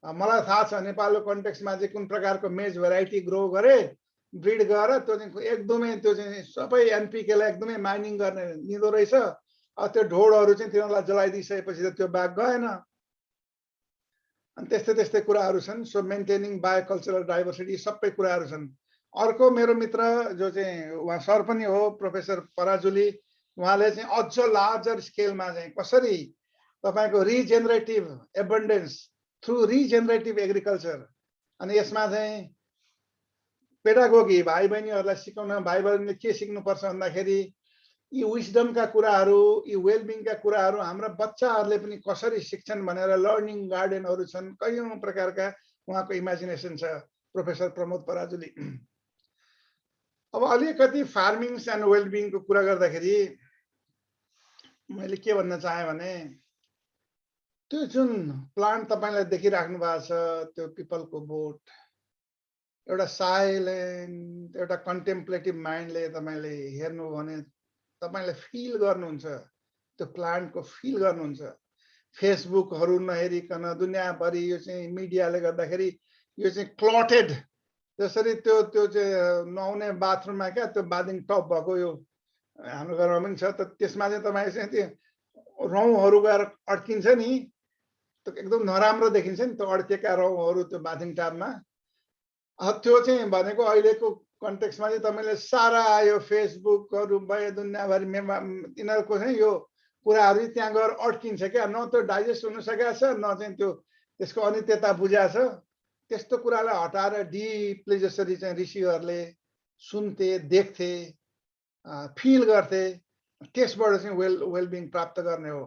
मलाई थाहा छ नेपालको कन्टेक्स्टमा चाहिँ कुन प्रकारको मेज भेराइटी ग्रो गरे, ब्रिड गरेर त्यो चाहिँ एकदमै त्यो चाहिँ सबै एनपीकेलाई एकदमै माइनिङ गर्ने निदो रहेछ। त्यो ढोडहरू चाहिँ तिनीहरूलाई जलाइदिइसकेपछि त त्यो बाग गएन। अनि त्यस्तै कुराहरू छन्। सो मेन्टेनिङ बायोकल्चरल डाइभर्सिटी सबै कुराहरू छन्। अर्को मेरो मित्र जो चाहिँ उहाँ सर पनि हो, प्रोफेसर पराजुली, उहाँले चाहिँ अझ लार्जर स्केलमा चाहिँ कसरी तपाईको regenerative abundance through regenerative agriculture, अनि यसमा चाहिँ पेडागोगी भाइ बहिनीहरूलाई सिकाउन, भाइ बहिनीले के सिक्नुपर्छ भन्दाखेरि यी विजडमका कुराहरू, यी वेलबिङका कुराहरू हाम्रा बच्चाहरूले पनि कसरी सिक्छन् भनेर लर्निङ गार्डनहरू छन्, कयौं प्रकारका उहाँको इमेजिनेसन छ प्रोफेसर प्रमोद पराजुली। अब अलिकति फार्मिङ्स एन्ड वेलबिङको कुरा गर्दाखेरि मैले के भन्न चाहे भने त्यो जुन प्लान्ट तपाईलाई देखिराख्नु भएको छ, त्यो पिपलको बोट, एउटा साइलेन्ट, एउटा कन्टेम्प्लेटिभ माइन्डले तपाईले हेर्नु भने तपाईले फिल गर्नुहुन्छ, त्यो प्लान्टको फिल गर्नुहुन्छ। फेसबुकहरू नहेरिकन दुनियाँभरि यो चाहिँ मिडियाले गर्दाखेरि यो चाहिँ क्लटेड, जसरी त्यो चाहिँ नुहाउने बाथरुममा क्या त्यो बाथिङ टप भएको, यो हाम्रो घरमा पनि छ, त त्यसमा चाहिँ तपाईँ चाहिँ त्यो रौँहरू गएर अड्किन्छ नि, त्यो एकदम नराम्रो देखिन्छ नि त्यो अड्केका रौँहरू त्यो बाथिङ टापमा। त्यो चाहिँ भनेको अहिलेको कन्टेक्स्टमा चाहिँ तपाईँले सारा यो फेसबुकहरू भयो दुनियाँभरि यिनीहरूको चाहिँ यो कुराहरू त्यहाँ गएर अड्किन्छ क्या, न त्यो डाइजेस्ट हुन सकेको छ, न चाहिँ त्यो त्यसको अनित्यता बुझाएको छ। त्यस्तो कुरालाई हटाएर डिपली जसरी चाहिँ ऋषिहरूले सुन्थे, देख्थे, फिल गर्थे, त्यसबाट चाहिँ वेलबिङ प्राप्त गर्ने हो।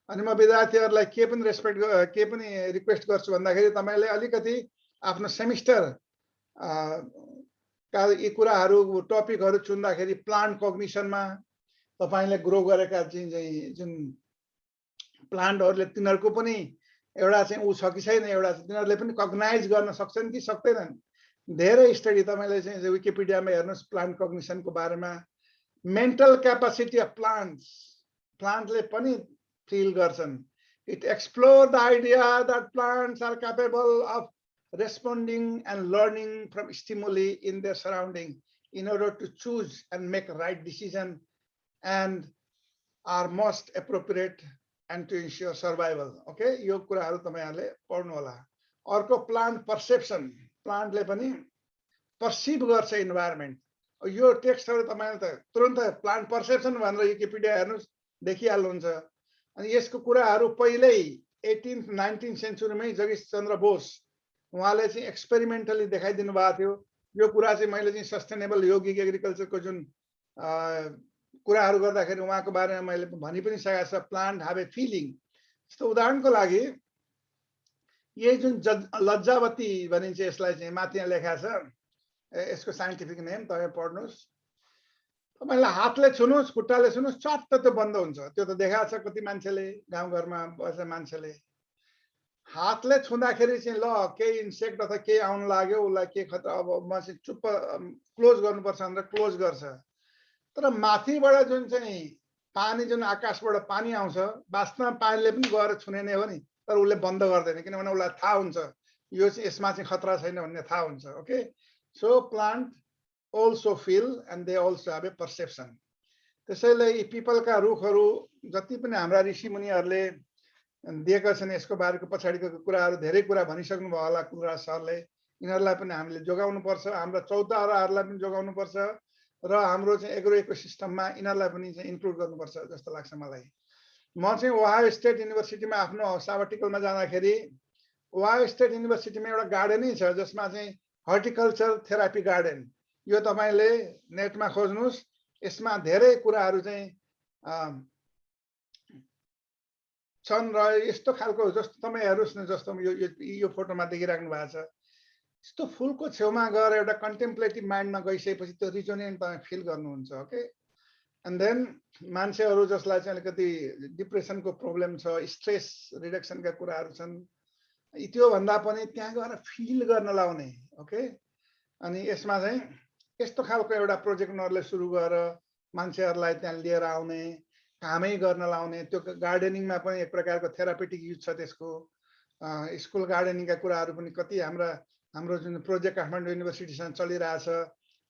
अनि म विद्यार्थीहरूलाई के पनि रिक्वेस्ट गर्छु भन्दाखेरि तपाईँले अलिकति आफ्नो सेमिस्टर का यी कुराहरू टपिकहरू चुन्दाखेरि प्लान्ट कग्निसनमा तपाईले ग्रो गरेका जुन प्लान्टहरूले तिनीहरूको पनि एउटा चाहिँ उ छ कि छैन, एउटा तिनीहरूले पनि कग्नाइज गर्न सक्छन् कि सक्दैनन्। धेरै स्टडी तपाईले चाहिँ विकिपीडियामा हेर्नुहोस् प्लान्ट कग्निसनको बारेमा। मेन्टल क्यापासिटी अफ प्लान्टले पनि फिल गर्छन्। It explore the idea that plants are capable of responding and learning from stimuli in their surrounding in order to choose and make right decision and are most appropriate and to ensure survival. Okay, यो कुराहरु तपाईहरुले पढ्नु होला. अर्को plant perception, प्लान्टले पनि perceive गर्छ environment. यो टेक्स्टहरु तपाईले त तुरुन्तै प्लान्ट पर्सेप्सन भनेर विकिपीडिया हेर्नुस् देखिहाल्नुहुन्छ. अनि यसको कुराहरु पहिल्यै 18th 19th सेन्चुरीमै जगदीश चन्द्र बोस उहाँले चाहिँ एक्सपेरिमेन्टली देखाइदिनु भएको थियो. यो कुरा चाहिँ मैले चाहिँ सस्टेनेबल योगिक एग्रिकल्चरको जुन कुराहरु गर्दाखेरि उहाँको बारेमा मैले भनि पनि सकेको छ. Plant have a feeling. जस्तो उदाहरणको लागि यही जुन लज्जावती भनिन्छ यसलाई चाहिँ माथि यहाँ लेखेको छ. यसको साइन्टिफिक नेम तपाई पढ्नुस्. तपाईले हातले छुनुस्, खुट्टाले छुनुस्, चट्ट त्यो बन्द हुन्छ. त्यो त देखाएको छ कति मान्छेले, गाउँघरमा बसेको मान्छेले. हातले छुँदाखेरि चाहिँ ल केही इन्सेक्ट अथवा केही आउन लाग्यो, उसलाई के खतरा, अब म चाहिँ चुप्प क्लोज गर्नुपर्छ भनेर क्लोज गर्छ. तर माथिबाट जुन चाहिँ पानी, जुन आकाशबाट पानी आउँछ, वास्तवमा पानीले पनि गएर छुने नै हो नि, तर उसले बन्द गर्दैन किनभने उसलाई थाहा हुन्छ यो चाहिँ यसमा चाहिँ खतरा छैन भन्ने थाहा हुन्छ. Okay, so plant also feel and they also have a perception. त्यसैले यी पिपलका रुखहरू जति पनि हाम्रा ऋषि मुनिहरूले दिएका छन् यसको बारेको पछाडिको कुराहरू धेरै कुरा भनिसक्नु भयो होला कुलराज सरले. यिनीहरूलाई पनि हामीले जोगाउनु पर्छ, हाम्रा चौताराहरूलाई पनि जोगाउनु पर्छ र हाम्रो चाहिँ एग्रो इकोसिस्टममा यिनीहरूलाई पनि चाहिँ इन्क्लुड गर्नुपर्छ जस्तो लाग्छ मलाई. म चाहिँ ओहायो स्टेट युनिभर्सिटीमा आफ्नो साबटिकलमा जाँदाखेरि ओहायो स्टेट युनिभर्सिटीमा एउटा गार्डनै छ जसमा चाहिँ हर्टिकल्चर थेरापी गार्डन. यो तपाईले नेटमा खोज्नुस्. यसमा धेरै कुराहरू चाहिँ छन् र यस्तो खालको जस्तो तपाई हेर्नुस् न, जस्तो यो फोटोमा देखिराख्नु भएको छ. यस्तो फुलको छेउमा गएर एउटा कन्टेम्प्लेटिभ माइन्डमा गइसकेपछि त्यो रिजोनेन्ट तपाईँ फिल गर्नुहुन्छ. ओके, एन्ड देन मान्छेहरू जसलाई चाहिँ अलिकति डिप्रेसनको प्रब्लम छ, स्ट्रेस रिडक्सनका कुराहरू छन्, त्यो भन्दा पनि त्यहाँ गएर फिल गर्न लाउने. ओके, अनि यसमा चाहिँ यस्तो खालको एउटा प्रोजेक्ट उनीहरूले सुरु गरेर मान्छेहरूलाई त्यहाँ लिएर आउने, कामै गर्न लाउने. त्यो गार्डनिङमा पनि एक प्रकारको थेरापेटिक युज छ त्यसको. स्कुल गार्डनिङका कुराहरू पनि कति हाम्रो जुन प्रोजेक्ट काठमाडौँ युनिभर्सिटीसँग चलिरहेछ.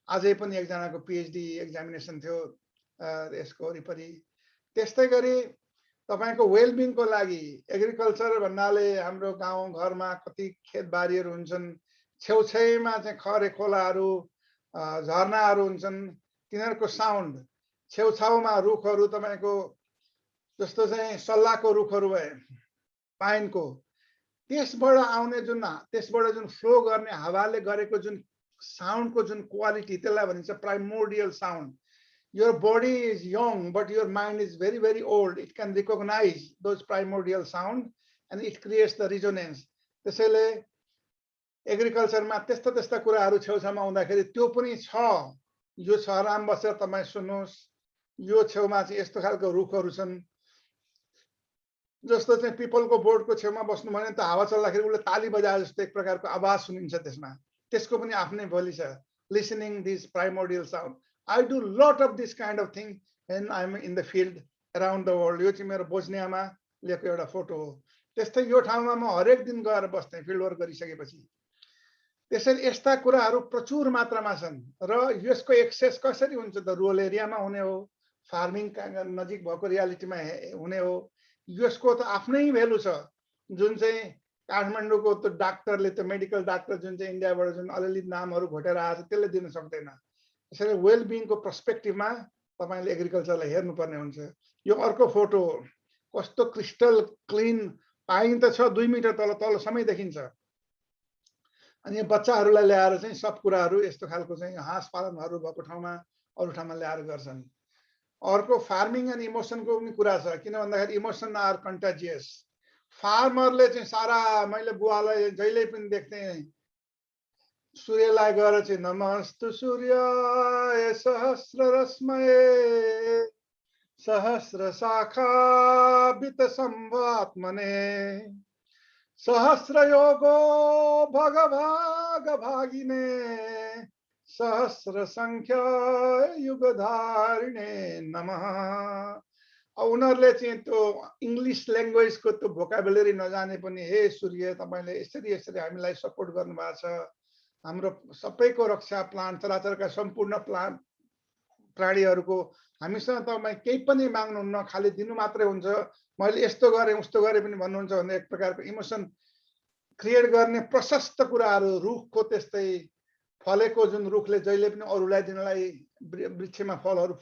अझै पनि एकजनाको पिएचडी एक्जामिनेसन थियो यसको वरिपरि. त्यस्तै गरी तपाईको वेलबिङको लागि एग्रिकल्चर भन्नाले हाम्रो गाउँ घरमा कति खेतबारीहरू हुन्छन्, छेउछाउमा चाहिँ खरे खोलाहरू, झरनाहरू हुन्छन्, तिनीहरूको साउन्ड, छेउछाउमा रुखहरू तपाईको जस्तो चाहिँ सल्लाको रुखहरू भए, पाइनको, त्यसबाट आउने त्यसबाट जुन फ्लो गर्ने हावाले गरेको जुन साउन्डको जुन क्वालिटी, त्यसलाई भनिन्छ primordial sound. Your body is young but your mind is very very old. It can recognize those primordial sound and it creates the resonance. त्यसैले एग्रिकल्चरमा त्यस्ता कुराहरू छेउछाउमा आउँदाखेरि त्यो पनि छ. यो सहरमा बसेर तपाईं सुन्नुस्, यो छेउमा चाहिँ यस्तो खालको रुखहरू छन्. जस्तो चाहिँ पिपलको बोर्डको छेउमा बस्नु भने त हावा चल्दाखेरि उसले ताली बजाए जस्तो एक प्रकारको आवाज सुनिन्छ त्यसमा. त्यसको पनि आफ्नै बोली छ. Listening this primordial sound. I do lot of this kind of thing when I'm in the field around the world. यो चाहिँ मेरो बोस्नियामा लिएको एउटा फोटो हो. त्यस्तै यो ठाउँमा म हरेक दिन गएर बस्थे फिल्ड वर्क गरिसकेपछि. त्यसैले यस्ता कुराहरू प्रचुर मात्रामा छन् र यसको एक्सेस कसरी हुन्छ त रुरल एरियामा हुने हो, फार्मिङ नजिक भएको रियालिटीमा हुने हो. यसको त आफ्नै भ्यालु छ. जुन चाहिँ काठमाडौँको त्यो डाक्टरले, त्यो मेडिकल डाक्टर जुन चाहिँ इन्डियाबाट जुन अलिअलि नामहरू घोटेर आएको छ त्यसले दिन सक्दैन. त्यसैले वेलबिङको पर्सपेक्टिभमा तपाईले एग्रिकल्चरलाई हेर्नुपर्ने हुन्छ. यो अर्को फोटो हो. कस्तो क्रिस्टल क्लिन पाइन त छ, 2 मिटर तल सबै देखिन्छ. अनि यो बच्चाहरूलाई ल्याएर चाहिँ सब कुराहरू यस्तो खालको चाहिँ हाँस पालनहरू भएको ठाउँमा अरू ठाउँमा ल्याएर गर्छन्. अर्को फार्मिङ एन्ड इमोसनको पनि कुरा छ. किन भन्दाखेरि इमोसन आर कन्टाजियस. फार्मरले चाहिँ सारा, मैले बुवालाई जहिले पनि देख्थेँ सूर्यलाई गएर चाहिँ नमस्तु सूर्य सहस्र रश्मये सहस्र शाखा वित संवात्मने सहस्र योगो भगभाग भागिने सहस्र संख्या युगधारिणे नमः. अब उनीहरूले चाहिँ त्यो इङ्ग्लिस ल्याङ्ग्वेजको त्यो भोकाबुलरी नजाने पनि हे सूर्य तपाईँले यसरी यसरी हामीलाई सपोर्ट गर्नुभएको छ, हाम्रो सबैको रक्षा प्लान चराचरका सम्पूर्ण प्लान प्राणीहरूको हामीसँग तपाईँ केही पनि माग्नुहुन्न, खालि दिनु मात्रै हुन्छ, मैले यस्तो गरेँ उस्तो गरेँ पनि भन्नुहुन्छ भने एक प्रकारको इमोसन क्रिएट गर्ने प्रशस्त कुराहरू, रुखको त्यस्तै फलेको जुन रुखले जहिले पनि अरूलाई दिनलाई वृक्षमा फलहरू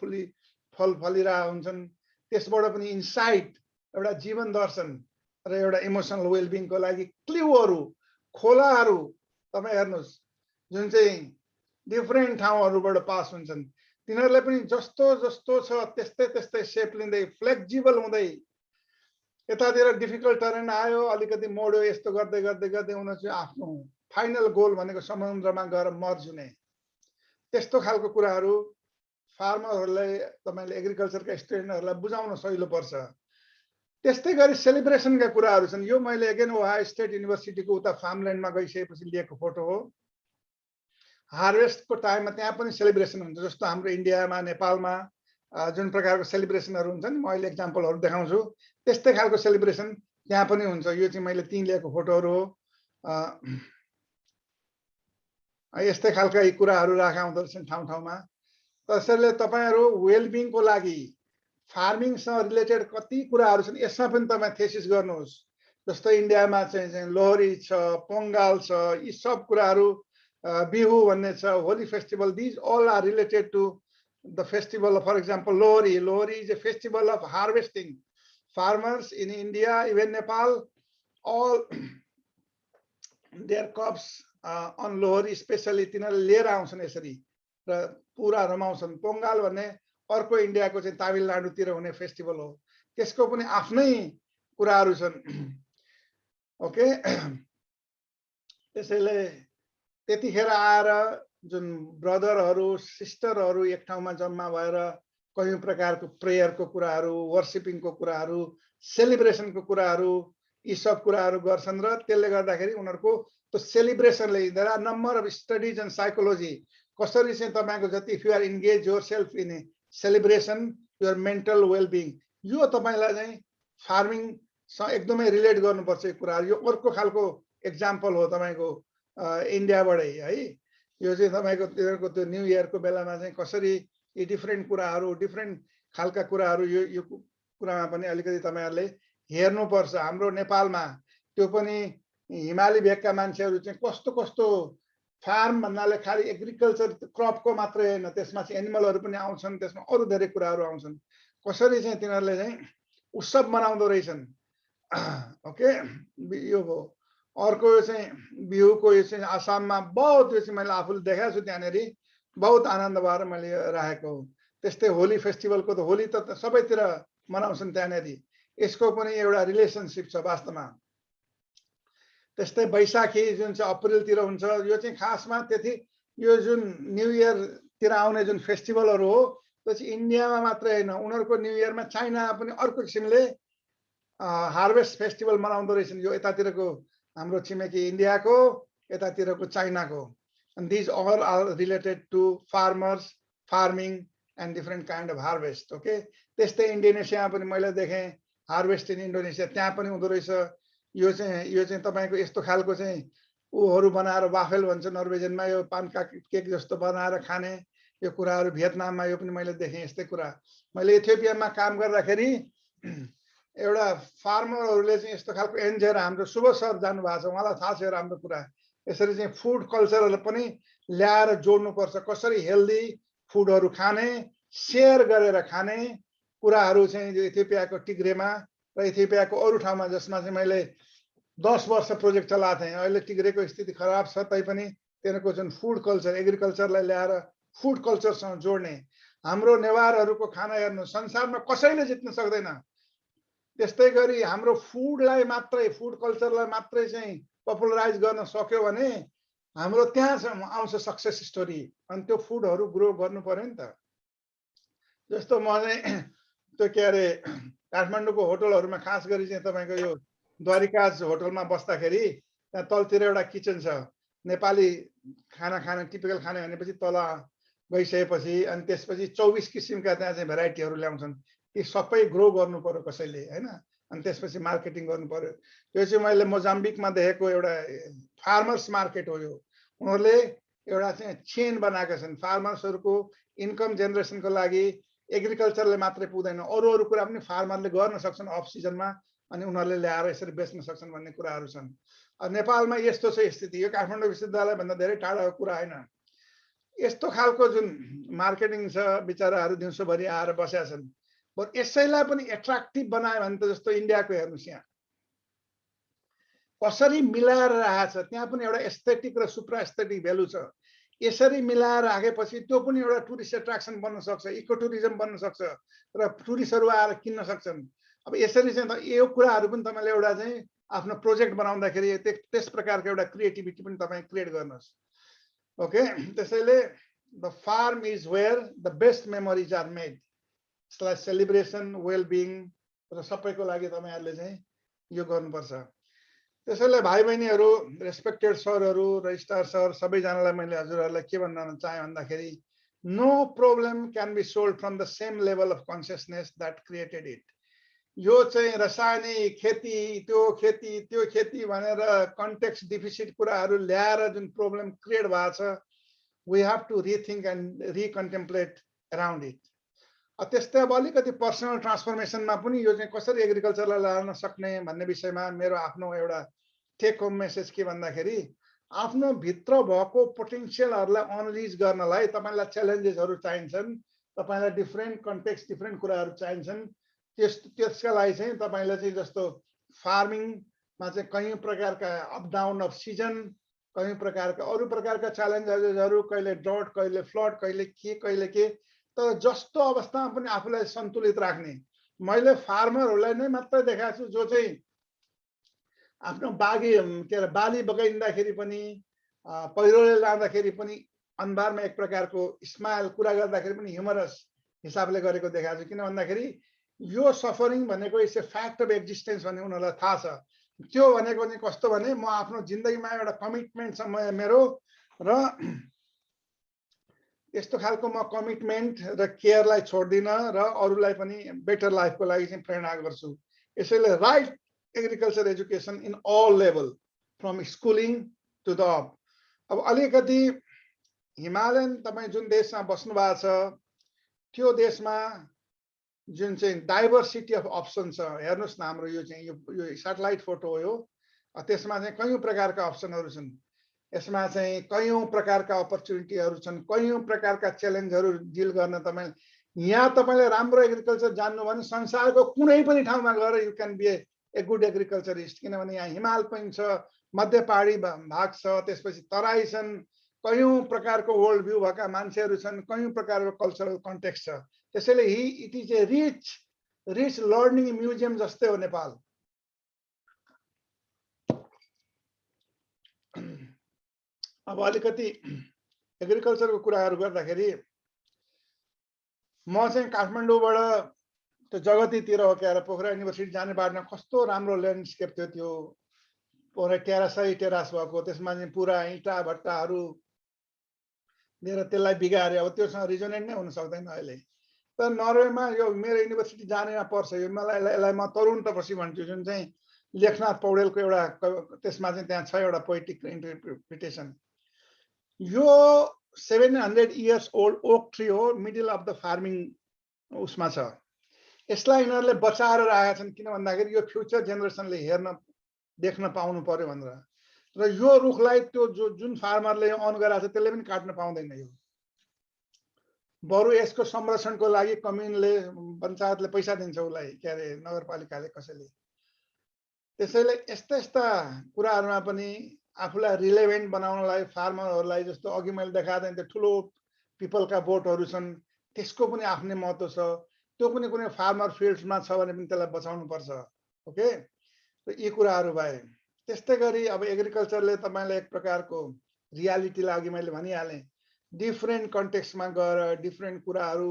फल फलिरहेका हुन्छन्, त्यसबाट पनि इन्साइट एउटा जीवन दर्शन र एउटा इमोसनल वेलबिङको लागि क्ल्युहरू खोलाहरू तपाईँ हेर्नुहोस् जुन चाहिँ डिफ्रेन्ट ठाउँहरूबाट पास हुन्छन्, तिनीहरूलाई पनि जस्तो जस्तो छ त्यस्तै त्यस्तै सेप लिँदै फ्लेक्जिबल हुँदै यतातिर डिफिकल्ट टरेन आयो, अलिकति मोड्यो, यस्तो गर्दै गर्दै गर्दै उनीहरू चाहिँ आफ्नो फाइनल गोल भनेको समुद्रमा गएर मर्ज हुने, त्यस्तो खालको कुराहरू फार्मरहरूलाई तपाईँले एग्रिकल्चरका स्टुडेन्टहरूलाई बुझाउन सहिलो पर्छ। त्यस्तै गरी सेलिब्रेसनका कुराहरू छन्। यो मैले अगेन ओहायो स्टेट युनिभर्सिटीको उता फार्मल्यान्डमा गइसकेपछि लिएको फोटो हो। हार्वेस्टको टाइममा त्यहाँ पनि सेलिब्रेसन हुन्छ, जस्तो हाम्रो इन्डियामा नेपालमा जुन प्रकारको सेलिब्रेसनहरू हुन्छन्, म अहिले एक्जाम्पलहरू देखाउँछु, त्यस्तै खालको सेलिब्रेसन त्यहाँ पनि हुन्छ। यो चाहिँ मैले त्यहीँ लिएको फोटोहरू हो। यस्तै खालका यी कुराहरू राखा हुँदो रहेछन् ठाउँ ठाउँमा। त्यसैले तपाईँहरू वेलबिङको लागि फार्मिङसँग रिलेटेड कति कुराहरू छन्, यसमा पनि तपाईँ थेसिस गर्नुहोस्। जस्तो इन्डियामा चाहिँ लोहरी छ, पोङ्गाल छ, यी सब कुराहरू, बिहु भन्ने छ, Holi festival, these all are related to the festival. For example Lohri is a festival of harvesting. Farmers in India, even Nepal, all their crops on Lohri especially तिनीहरूले लिएर आउँछन् यसरी र पुरा रमाउँछन्। पोङ्गाल भन्ने अर्को इन्डियाको चाहिँ तमिलनाडुतिर हुने फेस्टिभल हो, त्यसको पनि आफ्नै कुराहरू छन्। ओके, त्यसैले त्यतिखेर आएर जुन ब्रदरहरू सिस्टरहरू एक ठाउँमा जम्मा भएर कयौं प्रकारको प्रेयरको कुराहरू, वर्शिपिङको कुराहरू, सेलिब्रेसनको कुराहरू, यी सब कुराहरू गर्छन् र त्यसले गर्दाखेरि उनीहरूको त्यो सेलिब्रेसनले there are number of studies and psychology कसरी चाहिँ तपाईको जति if you are engage yourself in a celebration your mental wellbeing, यो तपाईलाई चाहिँ फार्मिङसँग एकदमै रिलेट गर्नुपर्छ यो कुराहरू। यो अर्को खालको एक्जाम्पल हो तपाईको इन्डियाबाटै है। यो चाहिँ तपाईको तिनीहरूको त्यो न्यू इयरको बेलामा चाहिँ कसरी यी डिफ्रेन्ट कुराहरू, डिफ्रेन्ट खालका कुराहरू, यो कुरामा पनि अलिकति तपाईहरुले हेर्नुपर्छ। हाम्रो नेपालमा त्यो पनि हिमाली भेगका मान्छेहरू चाहिँ कस्तो कस्तो फार्म भन्नाले खालि एग्रिकल्चर क्रपको मात्रै हैन, त्यसमा चाहिँ एनिमलहरू पनि आउँछन्, त्यसमा अरु धेरै कुराहरू आउँछन्। कसरी चाहिँ तिनीहरूले चाहिँ उत्सव मनाउँदो रहेछन्। ओके, यो हो। अर्को चाहिँ बिहुको यो चाहिँ आसाममा बहुत, यो चाहिँ मैले आफूले देखाएको छु, त्यहाँनेरि बहुत आनन्द भएर मैले राखेको हो। त्यस्तै होली फेस्टिभलको त होली त सबैतिर मनाउँछन् त्यहाँनेरि, यसको पनि एउटा रिलेसनशिप छ वास्तवमा। त्यस्तै बैशाखी जुन चाहिँ अप्रिलतिर हुन्छ, यो चाहिँ खासमा त्यति यो जुन न्यू इयरतिर आउने जुन फेस्टिभलहरू हो त्यो चाहिँ इन्डियामा मात्रै हैन, उनीहरूको न्यू इयरमा चाइनामा पनि अर्को किसिमले हार्वेस्ट फेस्टिभल मनाउँदो रहेछन्। यो यतातिरको हाम्रो छिमेकी इन्डियाको, यतातिरको चाइनाको। And these all are related to farmers, farming and different kind of harvest. Okay, त्यस्तै इन्डोनेसियामा पनि मैले देखेँ हार्वेस्ट इन इन्डोनेसिया, त्यहाँ पनि हुँदो रहेछ। यो चाहिँ तपाईको यस्तो खालको चाहिँ ऊहरू बनाएर वाफेल भन्छ नर्वेजनमा, यो पानका केक जस्तो बनाएर खाने यो कुराहरू। भियतनाममा यो पनि मैले देखेँ यस्तै कुरा। मैले इथियोपियामा काम गर्दाखेरि एउटा फार्मरहरूले चाहिँ यस्तो खालको एनजिओ, हाम्रो शुभ सर जानुभएको छ, उहाँलाई थाहा छ राम्रो कुरा। यसरी चाहिँ फुड कल्चरलाई पनि ल्याएर जोड्नुपर्छ, कसरी हेल्दी फुडहरू खाने, सेयर गरेर खाने कुराहरू चाहिँ इथियोपियाको टिग्रेमा र इथियोपियाको अरू ठाउँमा, जसमा चाहिँ मैले 10 वर्ष प्रोजेक्ट चलाएको थिएँ। अहिले टिग्रेको स्थिति खराब छ तैपनि तिनीहरूको जुन फुड कल्चर, एग्रिकल्चरलाई ल्याएर फुड कल्चरसँग जोड्ने, हाम्रो नेवारहरूको खाना हेर्नु संसारमा कसैले जित्न सक्दैन। त्यस्तै गरी हाम्रो फुडलाई मात्रै, फुड कल्चरलाई मात्रै चाहिँ पपुलराइज गर्न सक्यो भने हाम्रो त्यहाँ आउँछ सक्सेस स्टोरी। अनि त्यो फुडहरू ग्रो गर्नु पर्यो नि त। जस्तो म चाहिँ त्यो के अरे काठमाडौँको होटलहरूमा खास गरी चाहिँ तपाईको यो द्वारिकाज होटलमा बस्दाखेरि त्यहाँ तलतिर एउटा किचन छ, नेपाली खाना खाने टिपिकल खाने भनेपछि तल गइसकेपछि अनि त्यसपछि 24 किसिमका त्यहाँ चाहिँ भेराइटीहरू ल्याउँछन्। ती सबै ग्रो गर्नु पर्यो कसैले हैन, अनि त्यसपछि मार्केटिङ गर्नु पर्यो। त्यो चाहिँ मैले मोजाम्बिकमा देखेको एउटा फार्मर्स मार्केट हो यो। उनीहरूले एउटा चाहिँ चेन बनाएका छन्। फार्मर्सहरूको इन्कम जेनेरेसनको लागि एग्रिकल्चरले मात्रै पुग्दैन, अरू अरू कुरा पनि फार्मरले गर्न सक्छन् अफ सिजनमा, अनि उनीहरूले ल्याएर यसरी बेच्न सक्छन् भन्ने कुराहरू छन्। नेपालमा यस्तो छ स्थिति, यो काठमाडौँ विश्वविद्यालयभन्दा धेरै टाढाको कुरा होइन। यस्तो खालको जुन मार्केटिङ छ, बिचराहरू दिउँसोभरि आएर बसेका छन्। बरु यसैलाई पनि एट्र्याक्टिभ बनायो भने त जस्तो इन्डियाको हेर्नुहोस् यहाँ कसरी मिलाएर राखेको छ, त्यहाँ पनि एउटा एस्थेटिक र सुप्रा एस्थेटिक भ्यालु छ। यसरी मिलाएर राखेपछि त्यो पनि एउटा टुरिस्ट एट्र्याक्सन बन्न सक्छ, इको टुरिज्म बन्न सक्छ र टुरिस्टहरू आएर किन्न सक्छन्। अब यसरी चाहिँ यो कुराहरू पनि तपाईँले एउटा चाहिँ आफ्नो प्रोजेक्ट बनाउँदाखेरि त्यस प्रकारको एउटा क्रिएटिभिटी पनि तपाईँ क्रिएट गर्नुहोस्। ओके, त्यसैले the farm is where the best memories are made. यसलाई सेलिब्रेसन, वेलबिङ र सबैको लागि तपाईँहरूले चाहिँ यो गर्नुपर्छ। त्यसैले भाइ बहिनीहरू, रेस्पेक्टेड सरहरू, रजिस्ट्रार सर, सबैजनालाई मैले हजुरहरूलाई के भन्न चाहेँ भन्दाखेरि no problem can be solve from the same level of consciousness that created it. यो चाहिँ रासायनिक खेती, त्यो खेती भनेर कन्टेक्स्ट डिफिसिट कुराहरू ल्याएर जुन प्रब्लम क्रिएट भएको छ, we have to rethink and recontemplate around it. त्यस्तै अब अलिकति पर्सनल ट्रान्सफर्मेसनमा पनि यो चाहिँ कसरी एग्रिकल्चरलाई लान सक्ने भन्ने विषयमा मेरो आफ्नो एउटा टेक होम मेसेज के भन्दाखेरि आफ्नो भित्र भएको पोटेन्सियलहरूलाई अनलिज गर्नलाई तपाईँलाई च्यालेन्जेसहरू चाहिन्छन्, तपाईँलाई डिफ्रेन्ट कन्टेक्स्ट, डिफ्रेन्ट कुराहरू चाहिन्छन्। त्यसका लागि चाहिँ तपाईँले चाहिँ जस्तो फार्मिङमा चाहिँ कयौँ प्रकारका अप डाउन अफ सिजन, कयौँ प्रकारका अरू प्रकारका च्यालेन्जेसहरू, कहिले ड्रट, कहिले फ्लड, कहिले के, तर जस्तो अवस्थामा पनि आफूलाई सन्तुलित राख्ने। मैले फार्मरहरूलाई नै मात्रै देखाएको छु जो चाहिँ आफ्नो बाली बगाइँदाखेरि पनि, पहिरोले लाँदाखेरि पनि अनुहारमा एक प्रकारको स्माइल, कुरा गर्दाखेरि पनि ह्युमरस हिसाबले गरेको देखाएको छु। किन भन्दाखेरि यो सफरिङ भनेको it's a fact of existence भन्ने उनीहरूलाई थाहा छ। त्यो भनेको चाहिँ कस्तो भने म आफ्नो जिन्दगीमा एउटा कमिटमेन्ट छ मेरो, र यस्तो खालको म कमिटमेन्ट र केयरलाई छोड्दिनँ र अरूलाई पनि बेटर लाइफको लागि चाहिँ प्रेरणा गर्छु। यसैले right agriculture education in all level, from schooling to the up. अब अलिकति हिमालयन तपाईँ जुन देशमा बस्नु भएको छ, त्यो देशमा जुन चाहिँ डाइभर्सिटी अफ अप्सन छ, हेर्नुहोस् न, हाम्रो यो चाहिँ यो सेटेलाइट फोटो हो यो, त्यसमा चाहिँ कयौँ प्रकारका अप्सनहरू छन्। यसमा चाहिँ कयौँ प्रकारका अपर्च्युनिटीहरू छन्, कयौँ प्रकारका च्यालेन्जहरू डिल गर्न तपाईँ यहाँ तपाईँले राम्रो एग्रिकल्चर जान्नु भने संसारको कुनै पनि ठाउँमा गएर you can be a good agriculturist. किनभने यहाँ हिमाल पनि छ, मध्य पहाडी भाग छ, त्यसपछि तराई छन्, कयौँ प्रकारको वर्ल्ड भ्यू भएका मान्छेहरू छन्, कयौँ प्रकारको कल्चरल कन्टेक्स्ट छ। त्यसैले it is A rich learning museum जस्तै हो नेपाल। अब अलिकति एग्रिकल्चरको कुराहरू गर्दाखेरि म चाहिँ काठमाडौँबाट त्यो जगतीतिर हो क्या, पोखरा युनिभर्सिटी जाने बाटोमा कस्तो राम्रो ल्यान्डस्केप थियो, त्यो पोखरा टेरास भएको, त्यसमा चाहिँ पुरा इँटा भट्टाहरू लिएर त्यसलाई बिगारे। अब त्योसँग रिजोनेट नै हुन सक्दैन अहिले। तर नर्वेमा यो मेरो युनिभर्सिटी जानेमा पर्छ, यो यसलाई म तरुण तपसी भन्छु, जुन चाहिँ लेखनाथ पौडेलको एउटा त्यसमा चाहिँ त्यहाँ छ एउटा पोइटिक इन्टरप्रिटेसन। यो 700 इयर्स ओल्ड ओक ट्री हो, मिडल अफ द फार्मिङ उसमा छ। यसलाई यिनीहरूले बचाएर राखेका छन्, किन भन्दाखेरि यो फ्युचर जेनेरेसनले हेर्न देख्न पाउनु पर्यो भनेर। र यो रुखलाई त्यो जुन फार्मरले अन गराएको छ त्यसले पनि काट्न पाउँदैन। यो बरु यसको संरक्षणको लागि कम्युनले, पञ्चायतले पैसा दिन्छ उसलाई, के अरे नगरपालिकाले, कसैले। त्यसैले यस्ता कुराहरूमा पनि आफूलाई रिलेभेन्ट बनाउनलाई फार्मरहरूलाई, जस्तो अघि मैले देखाएको थिएँ त्यो ठुलो पिपलका बोटहरू छन्, त्यसको पनि आफ्नै महत्त्व छ। त्यो पनि कुनै फार्मर फिल्डमा छ भने पनि त्यसलाई बचाउनु पर्छ। ओके, र यी कुराहरू भए त्यस्तै गरी अब एग्रिकल्चरले तपाईँलाई एक प्रकारको रियालिटीलाई अघि मैले भनिहालेँ, डिफ्रेन्ट कन्टेक्स्टमा गएर डिफ्रेन्ट कुराहरू,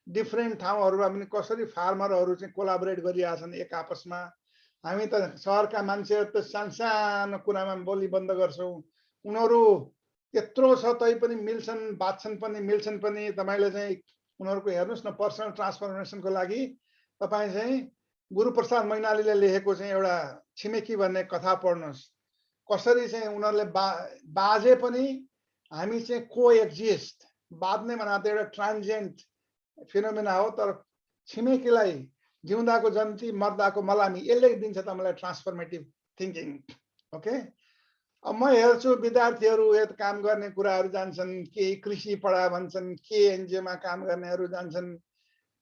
डिफ्रेन्ट ठाउँहरूमा पनि कसरी फार्मरहरू चाहिँ कोलाबोरेट गरिरहेका छन् एक आपसमा। हामी त सहरका मान्छेहरू त सानो कुरामा बोली बन्द गर्छौँ, उनीहरू त्यत्रो छ तै पनि मिल्छन्, बाँच्छन् पनि, मिल्छन् पनि। तपाईँले चाहिँ उनीहरूको हेर्नुहोस् न, पर्सनल ट्रान्सफर्मेसनको लागि तपाईँ चाहिँ गुरुप्रसाद मैनालीले लेखेको चाहिँ एउटा छिमेकी भन्ने कथा पढ्नुहोस्। कसरी चाहिँ उनीहरूले बाजे पनि हामी चाहिँ कोएक्जिस्ट, बाध्ने भनेको त एउटा ट्रान्जिएन्ट फिनोमेना हो, तर छिमेकीलाई जिउँदाको जन्ती मर्दाको मलामी यसले दिन्छ तपाईँलाई ट्रान्सफर्मेटिभ थिङ्किङ। ओके, अब म हेर्छु विद्यार्थीहरू काम गर्ने कुराहरू जान्छन्, केही कृषि पढा भन्छन्, के एनजिओमा काम गर्नेहरू जान्छन्,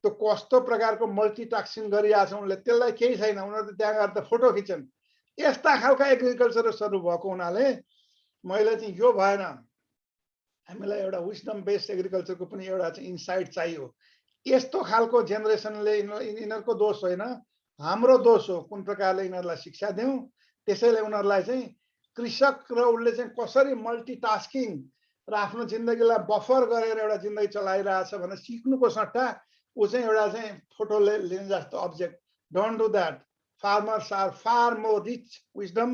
त्यो कस्तो प्रकारको मल्टिटास्किङ गरिरहेको छ उनले, त्यसलाई केही छैन, उनीहरू त त्यहाँ गएर त फोटो खिच्छन्। यस्ता खालका एग्रिकल्चरहरू भएको हुनाले मैले चाहिँ यो भएन, हामीलाई एउटा विस्डम बेस्ड एग्रिकल्चरको पनि एउटा चाहिँ इन्साइट चाहियो। यस्तो खालको जेनेरेसनले यिनीहरूको दोष होइन, हाम्रो दोष हो, कुन प्रकारले यिनीहरूलाई शिक्षा दिउँ। त्यसैले उनीहरूलाई चाहिँ कृषक र उसले चाहिँ कसरी मल्टिटास्किङ र आफ्नो जिन्दगीलाई बफर गरेर एउटा जिन्दगी चलाइरहेछ भनेर सिक्नुको सट्टा ऊ चाहिँ एउटा चाहिँ फोटो लिने जस्तो object. Don't do that. Farmers are far more rich wisdom,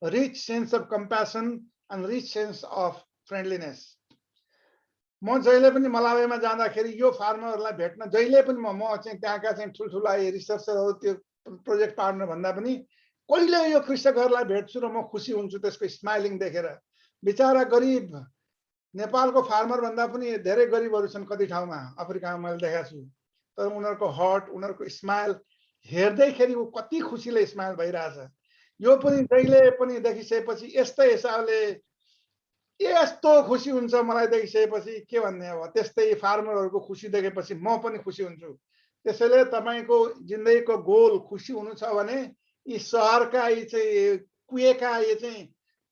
rich sense of compassion and rich sense of friendliness. म जहिले पनि मलावेमा जाँदाखेरि यो फार्मरहरूलाई भेट्न जहिले पनि म चाहिँ त्यहाँका चाहिँ ठुल्ठुला रिसर्चरहरू त्यो प्रोजेक्ट पार्न भन्दा पनि कहिले यो कृषकहरूलाई भेट्छु र म खुसी हुन्छु त्यसको स्माइलिङ देखेर। बिचारा गरिब नेपालको फार्मर भन्दा पनि धेरै गरिबहरू छन् कति ठाउँमा, अफ्रिकामा मैले देखाएको छु, तर उनीहरूको हर्ट, उनीहरूको स्माइल हेर्दैखेरि ऊ कति खुसीले स्माइल भइरहेछ। यो पनि जहिले पनि देखिसकेपछि यस्तै हिसाबले यस्तो खुसी हुन्छ मलाई देखिसकेपछि, के भन्ने अब। त्यस्तै फार्मरहरूको खुसी देखेपछि म पनि खुसी हुन्छु। त्यसैले तपाईँको जिन्दगीको गोल खुसी हुनु छ भने यी सहरका यी चाहिँ कुएका यी चाहिँ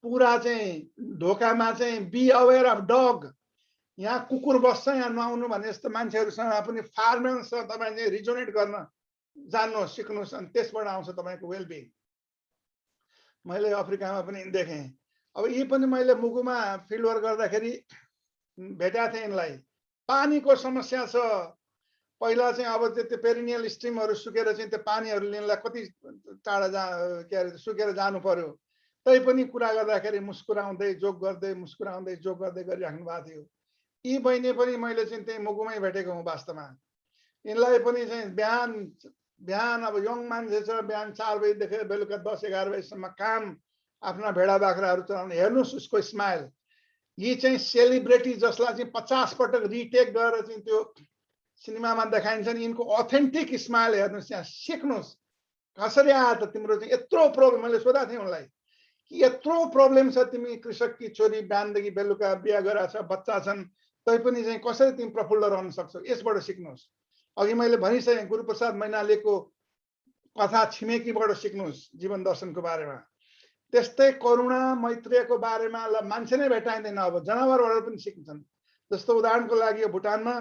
पुरा चाहिँ ढोकामा चाहिँ बी अवेयर अफ डग, यहाँ कुकुर बस्छ यहाँ नुहाउनु भन्ने जस्तो मान्छेहरूसँग पनि फार्मरसँग तपाईँ चाहिँ रिजोनेट गर्न जान्नुहोस्, सिक्नुहोस्, अनि त्यसबाट आउँछ तपाईँको वेलबिङ। मैले अफ्रिकामा पनि देखेँ। अब यी पनि मैले मुगुमा फिल्ड वर्क गर्दाखेरि भेटेको थिएँ यिनलाई। पानीको समस्या छ पहिला चाहिँ, अब त्यो पेरिनियल स्ट्रिमहरू सुकेर चाहिँ त्यो पानीहरू लिनलाई कति टाढा के अरे सुकेर जानु पर्यो। तै पनि कुरा गर्दाखेरि मुस्कुराउँदै जोक गर्दै मुस्कुराउँदै जोक गर्दै गरिराख्नु भएको थियो। यी बहिनी पनि मैले चाहिँ त्यही मुगुमै भेटेको हुँ वास्तवमा। यिनलाई पनि चाहिँ बिहान अब यङ मान्छे छ, बिहान 4 बजीदेखि बेलुका 10-11 बजीसम्म काम, आफ्ना भेडा बाख्राहरू चलाउने। हेर्नुहोस् उसको स्माइल। यी चाहिँ सेलिब्रिटी जसलाई चाहिँ 50 पटक रिटेक गरेर चाहिँ त्यो सिनेमामा देखाइन्छन्, यिनको अथेन्टिक स्माइल हेर्नुहोस्, यहाँ सिक्नुहोस्। कसरी आयो त तिम्रो चाहिँ यत्रो प्रब्लम? मैले सोधा थिएँ उनलाई कि यत्रो प्रब्लम छ, तिमी कृषककी छोरी बिहानदेखि बेलुका बिहा गरेर छ, बच्चा छन्, तैपनि चाहिँ कसरी तिमी प्रफुल्ल रहन सक्छौ? यसबाट सिक्नुहोस्। अघि मैले भनिसकेँ गुरुप्रसाद मैनालीको कथा छिमेकीबाट सिक्नुहोस् जीवन दर्शनको बारेमा। त्यस्तै करुणा मैत्रीको बारेमा ल मान्छे नै भेटाइँदैन, अब जनावरबाट पनि सिक्छन्। जस्तो उदाहरणको लागि यो भुटानमा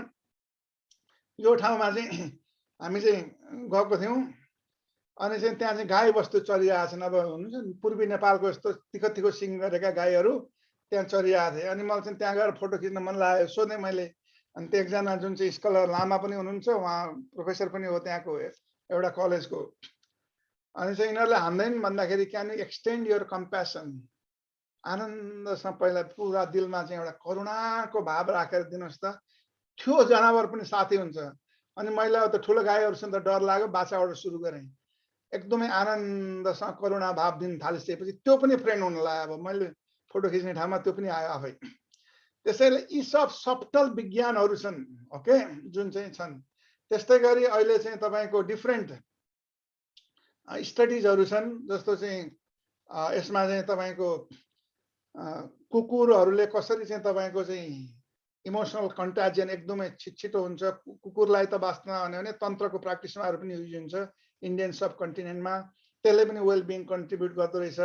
यो ठाउँमा चाहिँ हामी चाहिँ गएको थियौँ, अनि चाहिँ त्यहाँ चाहिँ गाई बस्तु चरिरहेछन्। अब हुन्छ नि पूर्वी नेपालको यस्तो तिखो तिखो सिङ गरेका गाईहरू त्यहाँ चरिरहेको थिए। अनि मलाई चाहिँ त्यहाँ गएर फोटो खिच्न मन लाग्यो, सोधेँ मैले। अनि त्यो एकजना जुन चाहिँ स्कलर लामा पनि हुनुहुन्छ, उहाँ प्रोफेसर पनि हो त्यहाँको एउटा कलेजको। अनि चाहिँ यिनीहरूले हान्दैन भन्दाखेरि can you extend your compassion, आनन्दसँग पहिला पुरा दिलमा चाहिँ एउटा करुणाको भाव राखेर दिनुहोस् त, त्यो जनावर पनि साथी हुन्छ। अनि मैले अब त ठुलो गाईहरूसँग त डर लाग्यो, बाछाबाट सुरु गरेँ। एकदमै आनन्दसँग करुणा भाव दिन थालिसकेपछि त्यो पनि फ्रेन्ड हुन लाग्यो। अब मैले फोटो खिच्ने ठाउँमा त्यो पनि आयो आफै। त्यसैले यी सब सफ्टल विज्ञानहरू छन्, ओके, जुन चाहिँ छन्। त्यस्तै गरी अहिले चाहिँ तपाईँको डिफ्रेन्ट स्टडिजहरू छन्। जस्तो चाहिँ यसमा चाहिँ तपाईँको कुकुरहरूले कसरी चाहिँ तपाईँको चाहिँ इमोसनल कन्ट्याजियन एकदमै छिटो हुन्छ। कुकुरलाई त वास्तवमा भन्यो भने तन्त्रको प्र्याक्टिसमाहरू पनि युज हुन्छ इन्डियन सब कन्टिनेन्टमा, त्यसले पनि वेलबिङ कन्ट्रिब्युट गर्दो रहेछ।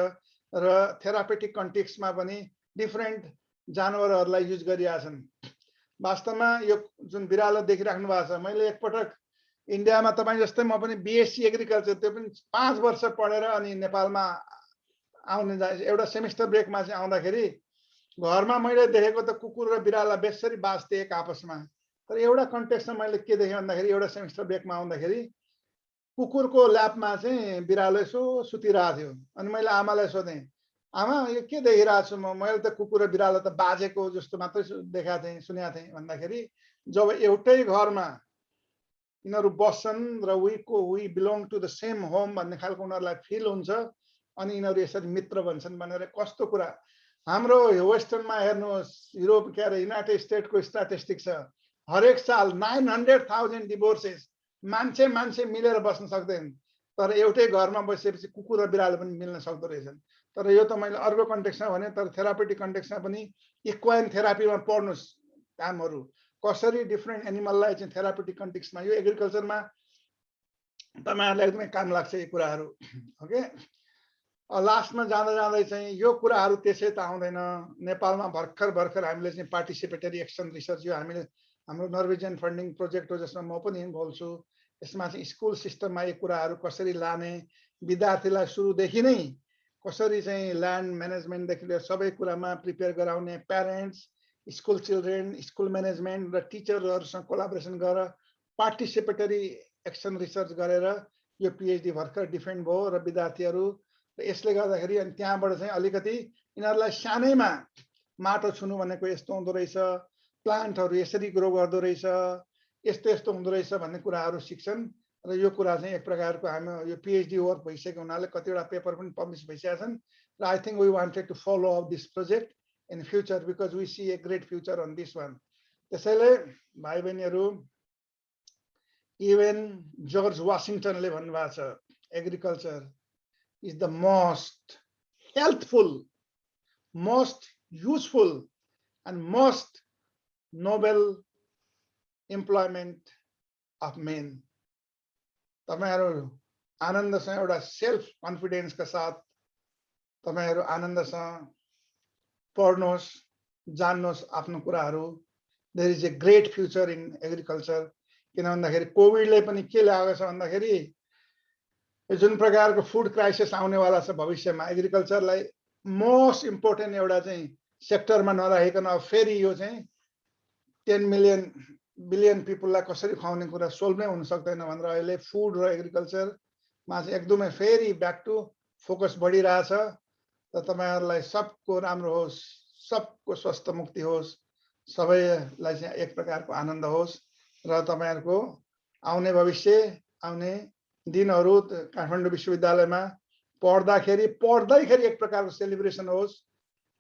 र थेरापेटिक कन्टेक्स्टमा पनि डिफ्रेन्ट जानवरहरूलाई युज गरिरहेछन्। वास्तवमा यो जुन बिरालो देखिराख्नु भएको छ, मैले एकपटक इन्डियामा तपाईँ जस्तै म पनि बिएससी एग्रिकल्चर, त्यो पनि 5 वर्ष पढेर अनि नेपालमा आउने एउटा सेमिस्टर ब्रेकमा चाहिँ आउँदाखेरि घरमा मैले देखेको त कुकुर र बिराला बेसरी बाँच्थे एक आपसमा। तर एउटा कन्टेक्स्टमा मैले के देखेँ भन्दाखेरि एउटा सेमिस्टर ब्रेकमा आउँदाखेरि कुकुरको ल्यापमा चाहिँ बिरालो यसो सुतिरहेको थियो। अनि मैले आमालाई सोधेँ, आमा यो के देखिरहेको छु म? मैले त कुकुर र बिरालो त बाजेको जस्तो मात्रै देखाएको थिएँ, सुनेको थिएँ। भन्दाखेरि जब एउटै घरमा यिनीहरू बस्छन् र we belong to the same home भन्ने खालको उनीहरूलाई फिल हुन्छ अनि यिनीहरू यसरी मित्र बन्छन् भनेर कस्तो कुरा। हाम्रो वेस्टर्नमा हेर्नुहोस्, युरोप के अरे युनाइटेड स्टेटको स्ट्याटिस्टिक छ, हरेक साल 900,000 डिभोर्सेस, मान्छे मिलेर बस्न सक्दैन, तर एउटै घरमा बसेपछि कुकुर र बिरालो पनि मिल्न सक्दो रहेछन्। तर यो त मैले अर्को कन्टेक्स्टमा भने, तर थेरापेटिक कन्टेक्स्टमा पनि इक्वाइन थेरापीमा पढ्नुहोस् कामहरू कसरी डिफ्रेन्ट एनिमललाई चाहिँ थेरापेटिक कन्टेक्स्टमा, यो एग्रिकल्चरमा तपाईँहरूलाई एकदमै काम लाग्छ यो कुराहरू। ओके, लास्टमा जाँदै चाहिँ यो कुराहरू त्यसै त आउँदैन। नेपालमा भर्खर हामीले चाहिँ पार्टिसिपेटरी एक्सन रिसर्च, यो हामीले हाम्रो नर्वेजियन फन्डिङ प्रोजेक्ट हो जसमा म पनि इन्भल्भ छु। यसमा चाहिँ स्कुल सिस्टममा यो कुराहरू कसरी लाने, विद्यार्थीलाई सुरुदेखि नै कसरी चाहिँ ल्यान्ड म्यानेजमेन्टदेखि लिएर सबै कुरामा प्रिपेयर गराउने, parents, school children, school management र टिचरहरूसँग कोलाबोरेसन गरेर पार्टिसिपेटरी एक्सन रिसर्च गरेर यो पिएचडी भर्खर डिफेन्ड भयो र विद्यार्थीहरू र यसले गर्दाखेरि अनि त्यहाँबाट चाहिँ अलिकति यिनीहरूलाई सानैमा माटो छुनु भनेको यस्तो हुँदो रहेछ, प्लान्टहरू यसरी ग्रो गर्दो रहेछ, यस्तो हुँदो रहेछ भन्ने कुराहरू सिक्छन्। र यो कुरा चाहिँ एक प्रकारको हाम्रो यो पिएचडी वर्क भइसकेको हुनाले कतिवटा पेपर पनि पब्लिस भइसकेका छन् र I think we wanted to follow up this project in future because we see a great future on this one. त्यसैले भाइ बहिनीहरू, इभन जर्ज वासिङटनले भन्नुभएको छ, agriculture is the most healthful, most useful and most noble employment of men. तपाईहरु आनन्दसँग एउटा self कन्फिडेन्सका साथ तपाईहरु आनन्दसँग पढ्नुहोस्, जान्नुहोस् आफ्नो कुराहरू। There is a great future in agriculture. किन भन्दाखेरि कोभिडले पनि के ल्याएको छ भन्दाखेरि जुन प्रकारको फुड क्राइसिस आउनेवाला छ भविष्यमा, एग्रिकल्चरलाई मोस्ट इम्पोर्टेन्ट एउटा चाहिँ सेक्टरमा नराखिकन फेरि यो चाहिँ 10 बिलियन पिपललाई कसरी खुवाउने कुरा सोल्भ नै हुन सक्दैन भनेर अहिले फुड र एग्रिकल्चरमा चाहिँ एकदमै फेरि ब्याक टु फोकस बढिरहेछ। र तपाईहरुलाई सबको राम्रो होस्, सबको स्वस्थ मुक्ति होस्, सबैलाई चाहिँ एक प्रकारको आनन्द होस् र तपाईहरुको आउने भविष्य, आउने दिनहरू काठमाडौँ विश्वविद्यालयमा पढ्दाखेरि एक प्रकारको सेलिब्रेसन होस्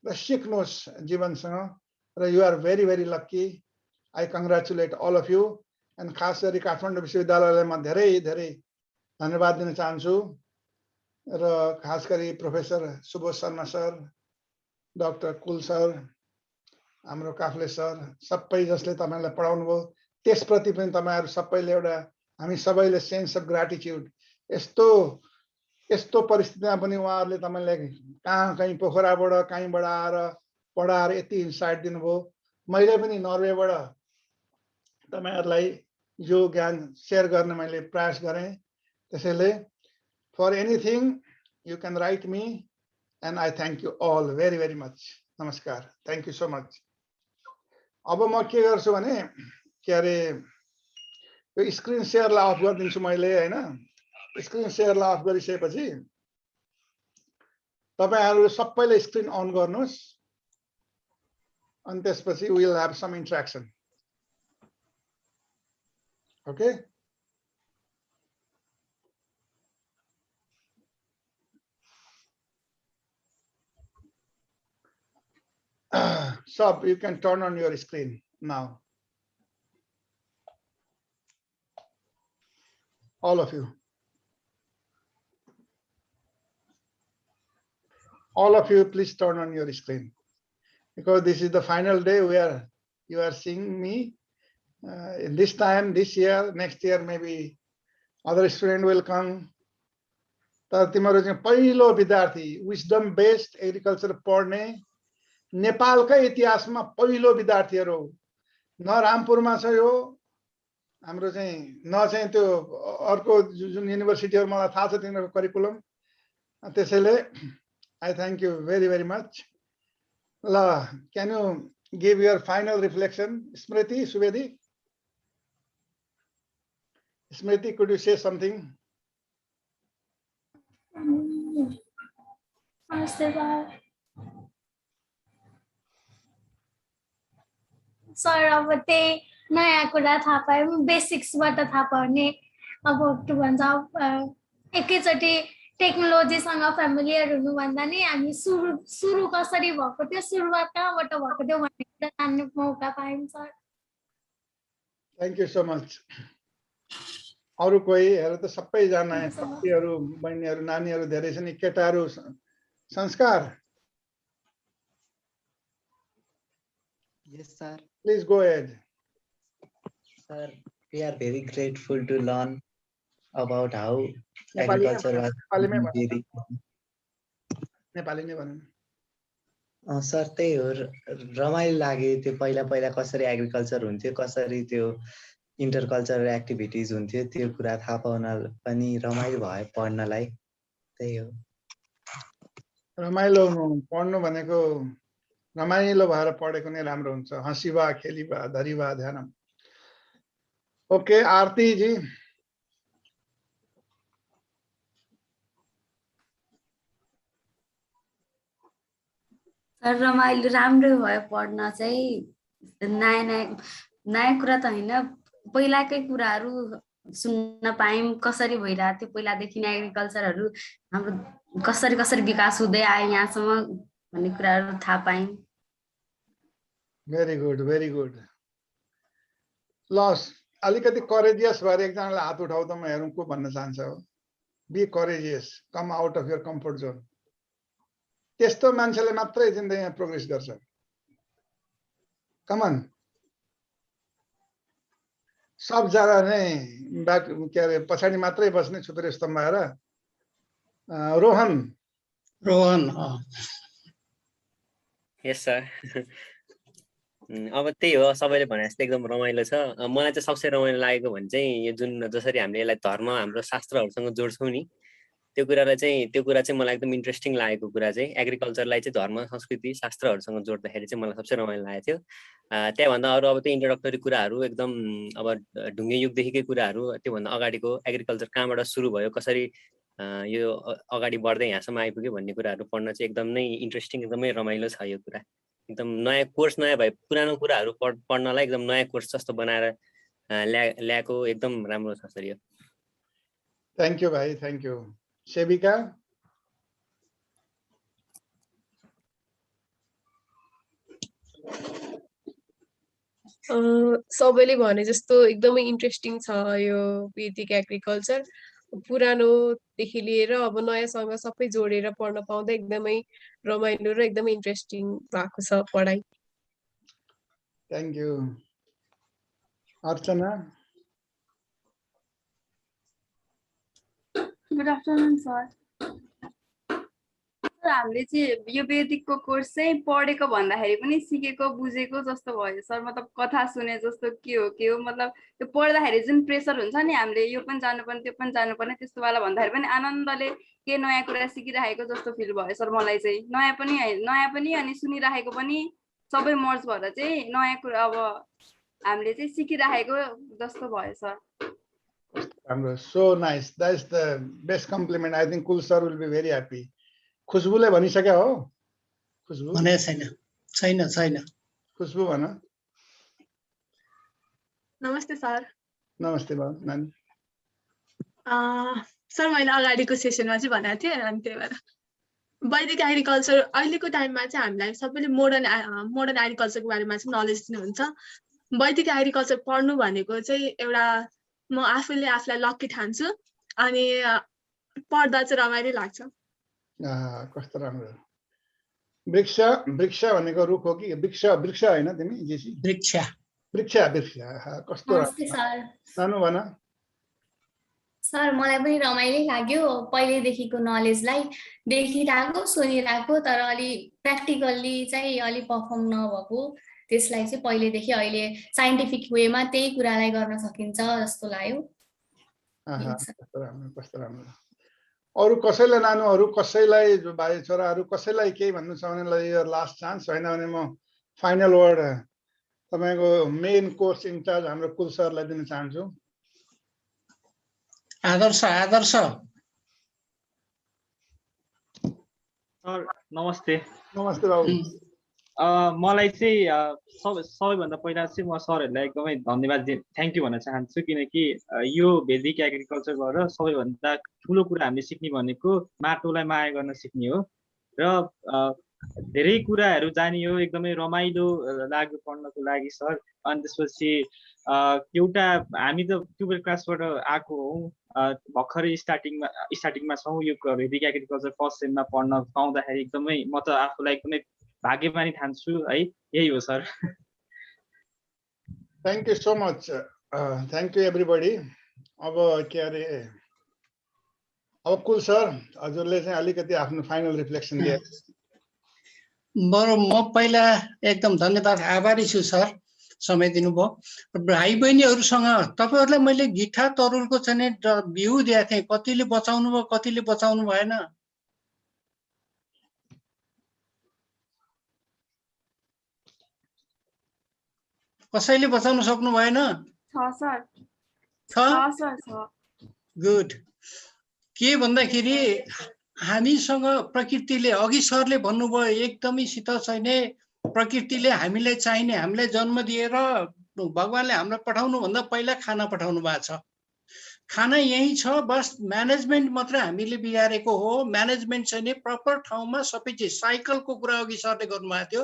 र सिक्नुहोस् जीवनसँग। र you are very very lucky. I congratulate all of you and खास गरी काठमाडौँ विश्वविद्यालयलाई म धेरै धेरै धन्यवाद दिन चाहन्छु र खास गरी professor Subodh Sharma sir, doctor Kul sir, हाम्रो काफ्ले सर, सबै जसले तपाईलाई पढाउनु भयो त्यसप्रति पनि तपाईहरु सबैले एउटा हामी सबैले सेन्स अफ ग्र्याटिट्युड, यस्तो परिस्थितिमा पनि उहाँहरूले तपाईलाई कहीँ पोखराबाट कहीँबाट आएर पढाएर यति इन्साइट दिनुभयो। मैले पनि नर्वेबाट तपाईहरुलाई यो ज्ञान शेयर गर्ने मैले प्रयास गरेँ। त्यसैले for anything you can write me and I thank you all very very much. नमस्कार, थ्याङ्क यू सो मच। अब म के गर्छु भने के अरे यो स्क्रिन शेयरलाई अफ गरिदिन्छु मैले हैन। स्क्रिन शेयरलाई अफ गरिसकेपछि तपाईहरु सबैले स्क्रिन अन गर्नुहोस् अनि त्यसपछि we will have some interaction. Okay, Sab, you can turn on your screen now. All of you. All of you, please turn on your screen. Because this is the final day where you are seeing me. In this time, this year, next year, maybe other student will come. तर तिम्रो चाहिँ पहिलो विद्यार्थी wisdom based agriculture पढ्ने नेपालकै इतिहासमा पहिलो विद्यार्थीहरू न रामपुरमा छ यो हाम्रो चाहिँ न चाहिँ त्यो अर्को जुन युनिभर्सिटीहरु मलाई थाहा छ तिनीहरुको करिकुलम। त्यसैले I thank you very very much. ल, can you give your final reflection? Smriti Subedi, Smriti, could you say something? Sir अब त्यही नयाँ कुरा थाहा पायौँ, बेसिक्सबाट थाहा पाउने। अब के भन्छ एकैचोटि टेक्नोलोजीसँग फ्यामिलियर हुनुभन्दा नि हामी सुरु कसरी भएको थियो, सुरुवात कहाँबाट भएको थियो भन्ने कुरा जान्ने मौका पायौँ sir. Thank you so much. अरू कोही हेर त सबैजना साथीहरू बहिनीहरू नानीहरू धेरै छन्, केटाहरू संस्कार Yes, sir. Please go ahead. Sir, we are very grateful to learn about how Nepali agriculture was नेपालीमै भन्नु very. नेपाली नै भन्नु। सर त्यही हो, रमाइलो लाग्यो त्यो पहिला पहिला कसरी एग्रिकल्चर हुन्थ्यो, कसरी त्यो इन्टर कल्चरल एक्टिभिटिज हुन्थ्यो, त्यो कुरा थाहा पाउन पनि रमाइलो भयो पढ्नलाई। त्यही हो। रमाइलो पढ्नु भनेको रमाइलो भएर पढेको नै राम्रो हुन्छ। हँसिबा खेलिबा धरिबा ध्यानम। ओके आरती जी। सर रमाइलो राम्रो भयो पढ्न चाहिँ। नयाँ नयाँ नयाँ कुरा त होइन, पहिलाकै कुराहरू सुन्न पायौँ, कसरी भइरहेको थियो पहिलादेखि नै एग्रिकल्चरहरू, हाम्रो कसरी कसरी विकास हुँदै आयो यहाँसम्म भन्ने कुराहरू थाहा पायौँ। Very good very good. ल अलिकति करेजियस भएर एकजनालाई हात उठाउ त म हेरौँ को भन्न चाहन्छ हो। Be courageous, come out of your comfort zone. त्यस्तो मान्छेले मात्रै जिन्दगीमा प्रोग्रेस गर्छ। कमन सब जग्गा नै के अरे पछाडि मात्रै बस्ने छुत्रे स्तम्भ भएर। रोहन। रोहन यस सर। अब त्यही हो, सबैले भने जस्तो एकदम रमाइलो छ। मलाई चाहिँ सबसे रमाइलो लागेको भने चाहिँ यो जुन जसरी हामीले यसलाई धर्म हाम्रो शास्त्रहरूसँग जोड्छौँ नि, त्यो कुरा चाहिँ मलाई एकदम इन्ट्रेस्टिङ लागेको कुरा चाहिँ एग्रिकल्चरलाई चाहिँ धर्म संस्कृति शास्त्रहरूसँग जोड्दाखेरि चाहिँ मलाई सबसे रमाइलो लागेको थियो। त्यहाँभन्दा अरू अब त्यो इन्ट्रोडक्टरी कुराहरू एकदम अब ढुङ्गे युगदेखिकै कुराहरू, त्योभन्दा अगाडिको एग्रिकल्चर कहाँबाट सुरु भयो, कसरी यो अगाडि बढ्दै यहाँसम्म आइपुग्यो भन्ने कुराहरू पढ्न चाहिँ एकदम नै इन्ट्रेस्टिङ, एकदमै रमाइलो छ यो कुरा। एकदम नयाँ कोर्स, नयाँ भए पुरानो कुराहरू पढ्नलाई एकदम नयाँ कोर्स जस्तो बनाएर ल्याएको एकदम राम्रो छ सर यो। थ्याङ्क यू भाइ, थ्याङ्क यू। सेविका। सबैले भने जस्तो एकदमै इन्ट्रेस्टिङ छ यो वैदिक एग्रिकल्चर। पुरानोदेखि लिएर अब नयाँसँग सबै जोडेर पढ्न पाउँदा एकदमै रमाइलो र एकदमै इन्ट्रेस्टिङ भएको छ पढाइ। Thank you. Archana. Good afternoon sir. हामीले चाहिँ यो वेदिकको कोर्स चाहिँ पढेको भन्दाखेरि पनि सिकेको बुझेको जस्तो भयो सर। मतलब कथा सुने जस्तो के हो मतलब त्यो पढ्दाखेरि जुन प्रेसर हुन्छ नि, हामीले यो पनि जानुपर्ने त्यो पनि जानुपर्ने त्यस्तो वाला भन्दाखेरि पनि आनन्दले के नयाँ कुरा सिकिराखेको जस्तो फिल भयो सर मलाई चाहिँ। नयाँ पनि अनि सुनिराखेको पनि सबै मर्ज भएर चाहिँ नयाँ कुरा अब हामीले चाहिँ सिकिराखेको जस्तो भयो सर। राम्रो, so nice, that is the best compliment. I think Kul sir will be very happy. खुशबुले भनिसक्यो हो? खुशबु भने छैन। खुशबु भन। नमस्ते सर। नमस्ते भाउ नानी। सर मैले अगाडिको सेसनमा चाहिँ भनेको थिएँ, अनि त्यही भएर वैदिक एग्रिकल्चर अहिलेको टाइममा चाहिँ हामीलाई सबैले मोडर्न एग्रिकल्चरको बारेमा चाहिँ नलेज दिनुहुन्छ। वैदिक एग्रिकल्चर पढ्नु भनेको चाहिँ एउटा म आफूले आफूलाई लक्की ठान्छु, अनि पढ्दा चाहिँ रमाइलो लाग्छ। कस्तो राम्रो। वृक्ष भनेको रुख हो कि वृक्ष होइन तिमी जेसी? वृक्ष कस्तो सानो भन। सर मलाई पनि रमाइलो लाग्यो, पहिलेदेखिको नलेजलाई देखिरहेको सुनिरहेको, तर अलि प्र्याक्टिकल्ली चाहिँ अलि पर्फर्म नभएको, त्यसलाई चाहिँ पहिलेदेखि अहिले साइन्टिफिक वेमा त्यही कुरालाई गर्न सकिन्छ जस्तो लाग्यो। कस्तो राम्रो। अरू कसैलाई नानुहरू, कसैलाई भाइ छोराहरू, कसैलाई केही भन्नु छ भने यो लास्ट चान्स, होइन भने म फाइनल वर्ड तपाईँको मेन कोर्स इन्चार्ज हाम्रो कुल सरलाई दिन चाहन्छु। आदर्श सर नमस्ते। नमस्ते बाबु। मलाई चाहिँ सबैभन्दा पहिला चाहिँ म सरहरूलाई एकदमै धन्यवाद थ्याङ्क यू भन्न चाहन्छु, किनकि यो भेदिक एग्रिकल्चरबाट सबैभन्दा ठुलो कुरा हामीले सिक्ने भनेको माटोलाई माया गर्न सिक्ने हो र धेरै कुराहरू जानियो, एकदमै रमाइलो लाग्यो पढ्नको लागि सर। अनि त्यसपछि एउटा हामी त 12 क्लासबाट आएको हौँ, भर्खरै स्टार्टिङमा छौँ यो भेदिक एग्रिकल्चर फर्स्ट सेममा पढ्न पाउँदाखेरि एकदमै म त आफूलाई एकदमै भाग्यमानी ठान्छु है। यही हो sir. Thank you so much, thank you everybody. अब के अरे अब कुल सर हजुरले चाहिँ अलिकति आफ्नो फाइनल रिफ्लेक्सन दिए। बरु म पहिला एकदम धन्यवाद आभारी छु सर, समय दिनुभयो। भाइ बहिनीहरूसँग तपाईँहरूलाई मैले गिठा तरुलको चाहिँ भ्यू दिएको थिएँ, कतिले बचाउनु भयो कतिले बचाउनु भएन। कसैले बचाउन सक्नु भएन? गुड। के भन्दाखेरि हामीसँग प्रकृतिले, अघि सरले भन्नुभयो एकदमै शीतल छैन, प्रकृतिले हामीलाई चाहिने, हामीलाई जन्म दिएर भगवानले हामीलाई पठाउनु भन्दा पहिला खाना पठाउनु भएको छ। खाना यही छ, बस म्यानेजमेन्ट मात्र हामीले बिगारेको हो। म्यानेजमेन्ट छैन, प्रपर ठाउँमा सबै चिज, साइकलको कुरा अघि सरले गर्नुभएको थियो,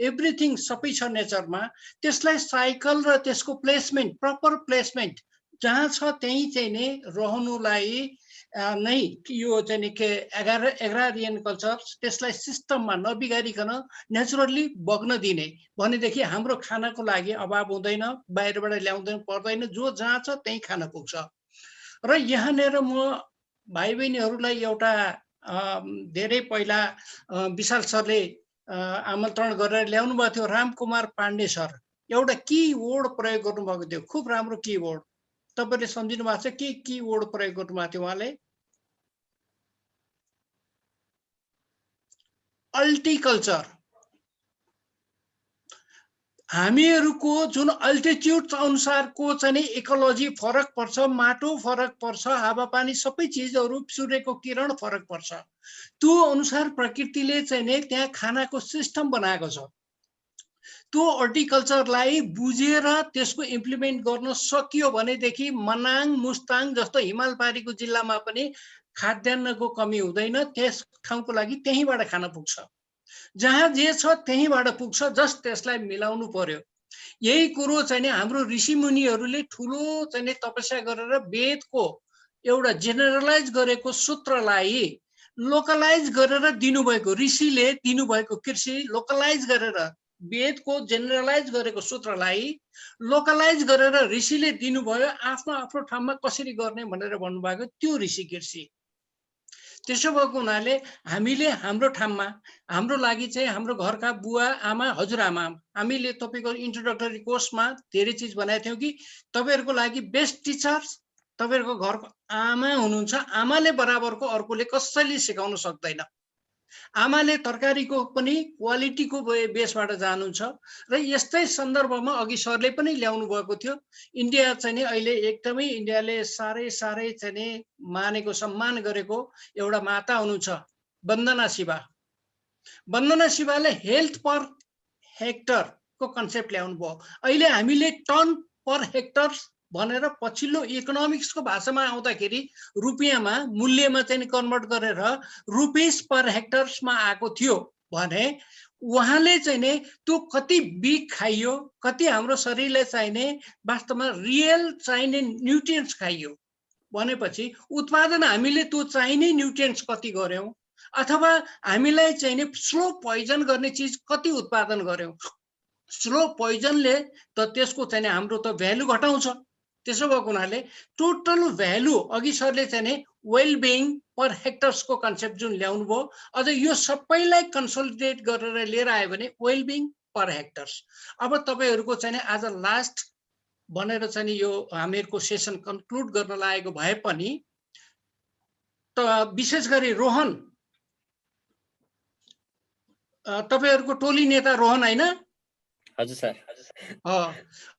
एभ्रिथिङ सबै छ नेचरमा। त्यसलाई साइकल र त्यसको प्लेसमेन्ट, प्रपर प्लेसमेन्ट जहाँ छ त्यही चाहिँ नि रहनुलाई नै यो चाहिँ के एग्रारियन कल्चर, त्यसलाई सिस्टममा नबिगारिकन नेचुरली बग्न दिने भनेदेखि हाम्रो खानाको लागि अभाव हुँदैन, बाहिरबाट ल्याउँदैन पर्दैन, जो जहाँ छ त्यही खाना पुग्छ। र यहाँनिर म भाइ बहिनीहरूलाई एउटा धेरै पहिला विशाल सरले आमन्त्रण गरेर ल्याउनु भएको थियो, रामकुमार पाण्डे सर एउटा की वर्ड प्रयोग गर्नुभएको थियो, खुब राम्रो की वर्ड। तपाईँले सम्झिनु भएको छ के की वर्ड प्रयोग गर्नुभएको थियो उहाँले? अल्टिकल्चर। हामीहरूको जुन अल्टिट्युड अनुसारको चाहिँ इकोलोजी फरक पर्छ, माटो फरक पर्छ, हावापानी सबै चिजहरू, सूर्यको किरण फरक पर्छ। त्यो अनुसार प्रकृतिले चाहिँ त्यहाँ खानाको सिस्टम बनाएको छ। त्यो हर्टिकल्चरलाई बुझेर त्यसको इम्प्लिमेन्ट गर्न सकियो भनेदेखि मनाङ मुस्ताङ जस्तो हिमालपारीको जिल्लामा पनि खाद्यान्नको कमी हुँदैन। त्यस ठाउँको लागि त्यहीँबाट खाना पुग्छ, जहाँ जे छ त्यहीँबाट पुग्छ, जस्ट त्यसलाई मिलाउनु पर्यो। यही कुरो चाहिँ हाम्रो ऋषिमुनिहरूले ठुलो चाहिँ तपस्या गरेर वेदको एउटा जेनरलाइज गरेको सूत्रलाई लोकलाइज गरेर दिनुभएको, ऋषिले दिनुभएको कृषि लोकलाइज गरेर, वेदको जेनरलाइज गरेको सूत्रलाई लोकलाइज गरेर ऋषिले दिनुभयो, आफ्नो आफ्नो ठाउँमा कसरी गर्ने भनेर भन्नुभएको, त्यो ऋषि कृषि। त्यसो भएको हुनाले हामीले हाम्रो ठाउँमा हाम्रो लागि चाहिँ हाम्रो घरका बुवा आमा हजुरआमा, हामीले तपाईँको इन्ट्रोडक्टरी कोर्समा धेरै चिज बनाएको थियौँ कि तपाईँहरूको लागि बेस्ट टिचर्स तपाईँहरूको घरको आमा हुनुहुन्छ। आमाले बराबरको अर्कोले कसैले सिकाउन सक्दैन। आमाले तरकारीको पनि क्वालिटीको बेसबाट जानुहुन्छ। र यस्तै सन्दर्भमा अघि सरले पनि ल्याउनु भएको थियो, इन्डिया चाहिँ अहिले एकदमै इन्डियाले साह्रै चाहिँ मानेको सम्मान गरेको एउटा माता हुनुहुन्छ वन्दना शिवा। वन्दना शिवाले हेल्थ पर हेक्टरको कन्सेप्ट ल्याउनु भयो। अहिले हामीले टन पर हेक्टर भनेर पछिल्लो इकोनोमिक्सको भाषामा आउँदाखेरि रुपियाँमा मूल्यमा चाहिँ कन्भर्ट गरेर रुपिस पर हेक्टर्समा आएको थियो भने उहाँले चाहिँ नि त्यो कति बिग खाइयो, कति हाम्रो शरीरलाई चाहिने वास्तवमा रियल चाहिने न्युट्रिएन्ट्स खाइयो भनेपछि उत्पादन हामीले त्यो चाहिने न्युट्रिएन्ट्स कति गर्यौं, अथवा हामीलाई चाहिने स्लो पोइजन गर्ने चिज कति उत्पादन गर्यौं। स्लो पोइजनले त त्यसको चाहिँ हाम्रो त भ्यालु घटाउँछ। त्यसो भएको हुनाले टोटल भ्यालु अघि सरले चाहिँ वेलबिङ पर हेक्टर्सको कन्सेप्ट जुन ल्याउनु भयो, अझ यो सबैलाई कन्सोलिडेट गरेर लिएर आयो भने वेलबिङ पर हेक्टर्स। अब तपाईहरुको चाहिँ आज लास्ट भनेर चाहिँ यो हामीहरुको सेसन कन्क्लुड गर्न लागेको भए पनि त विशेष गरी रोहन तपाईहरुको टोली नेता रोहन हैन? हजुर सर।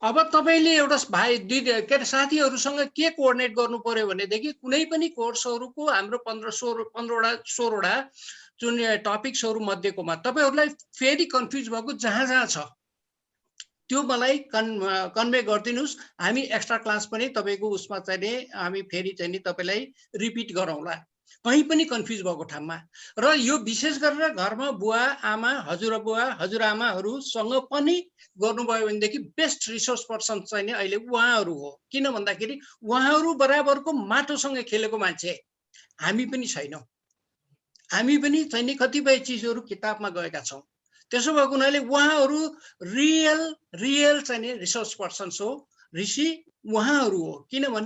अब तपाईँले एउटा भाइ दुई के अरे साथीहरूसँग के कोअर्डिनेट गर्नु पर्यो भनेदेखि कुनै पनि कोर्सहरूको हाम्रो 15-16वटा जुन टपिक्सहरू मध्येकोमा तपाईँहरूलाई फेरि कन्फ्युज भएको जहाँ जहाँ छ त्यो मलाई कन्भे गरिदिनुहोस्। हामी एक्स्ट्रा क्लास पनि तपाईँको उसमा चाहिँ नि हामी फेरि चाहिँ नि तपाईँलाई रिपिट गरौँला कहीँ पनि कन्फ्युज भएको ठाउँमा। र यो विशेष गरेर घरमा बुवा आमा हजुरआमाहरूसँग पनि गर्नुभयो भनेदेखि बेस्ट रिसोर्स पर्सन चाहिँ नि अहिले उहाँहरू हो। किन भन्दाखेरि उहाँहरू बराबरको माटोसँग खेलेको मान्छे हामी पनि छैनौँ। हामी पनि चाहिँ नि कतिपय चिजहरू किताबमा गएका छौँ। त्यसो भएको हुनाले उहाँहरू रियल चाहिँ नि रिसोर्स पर्सन्स हो। ऋषि उहाँहरू हो। किनभने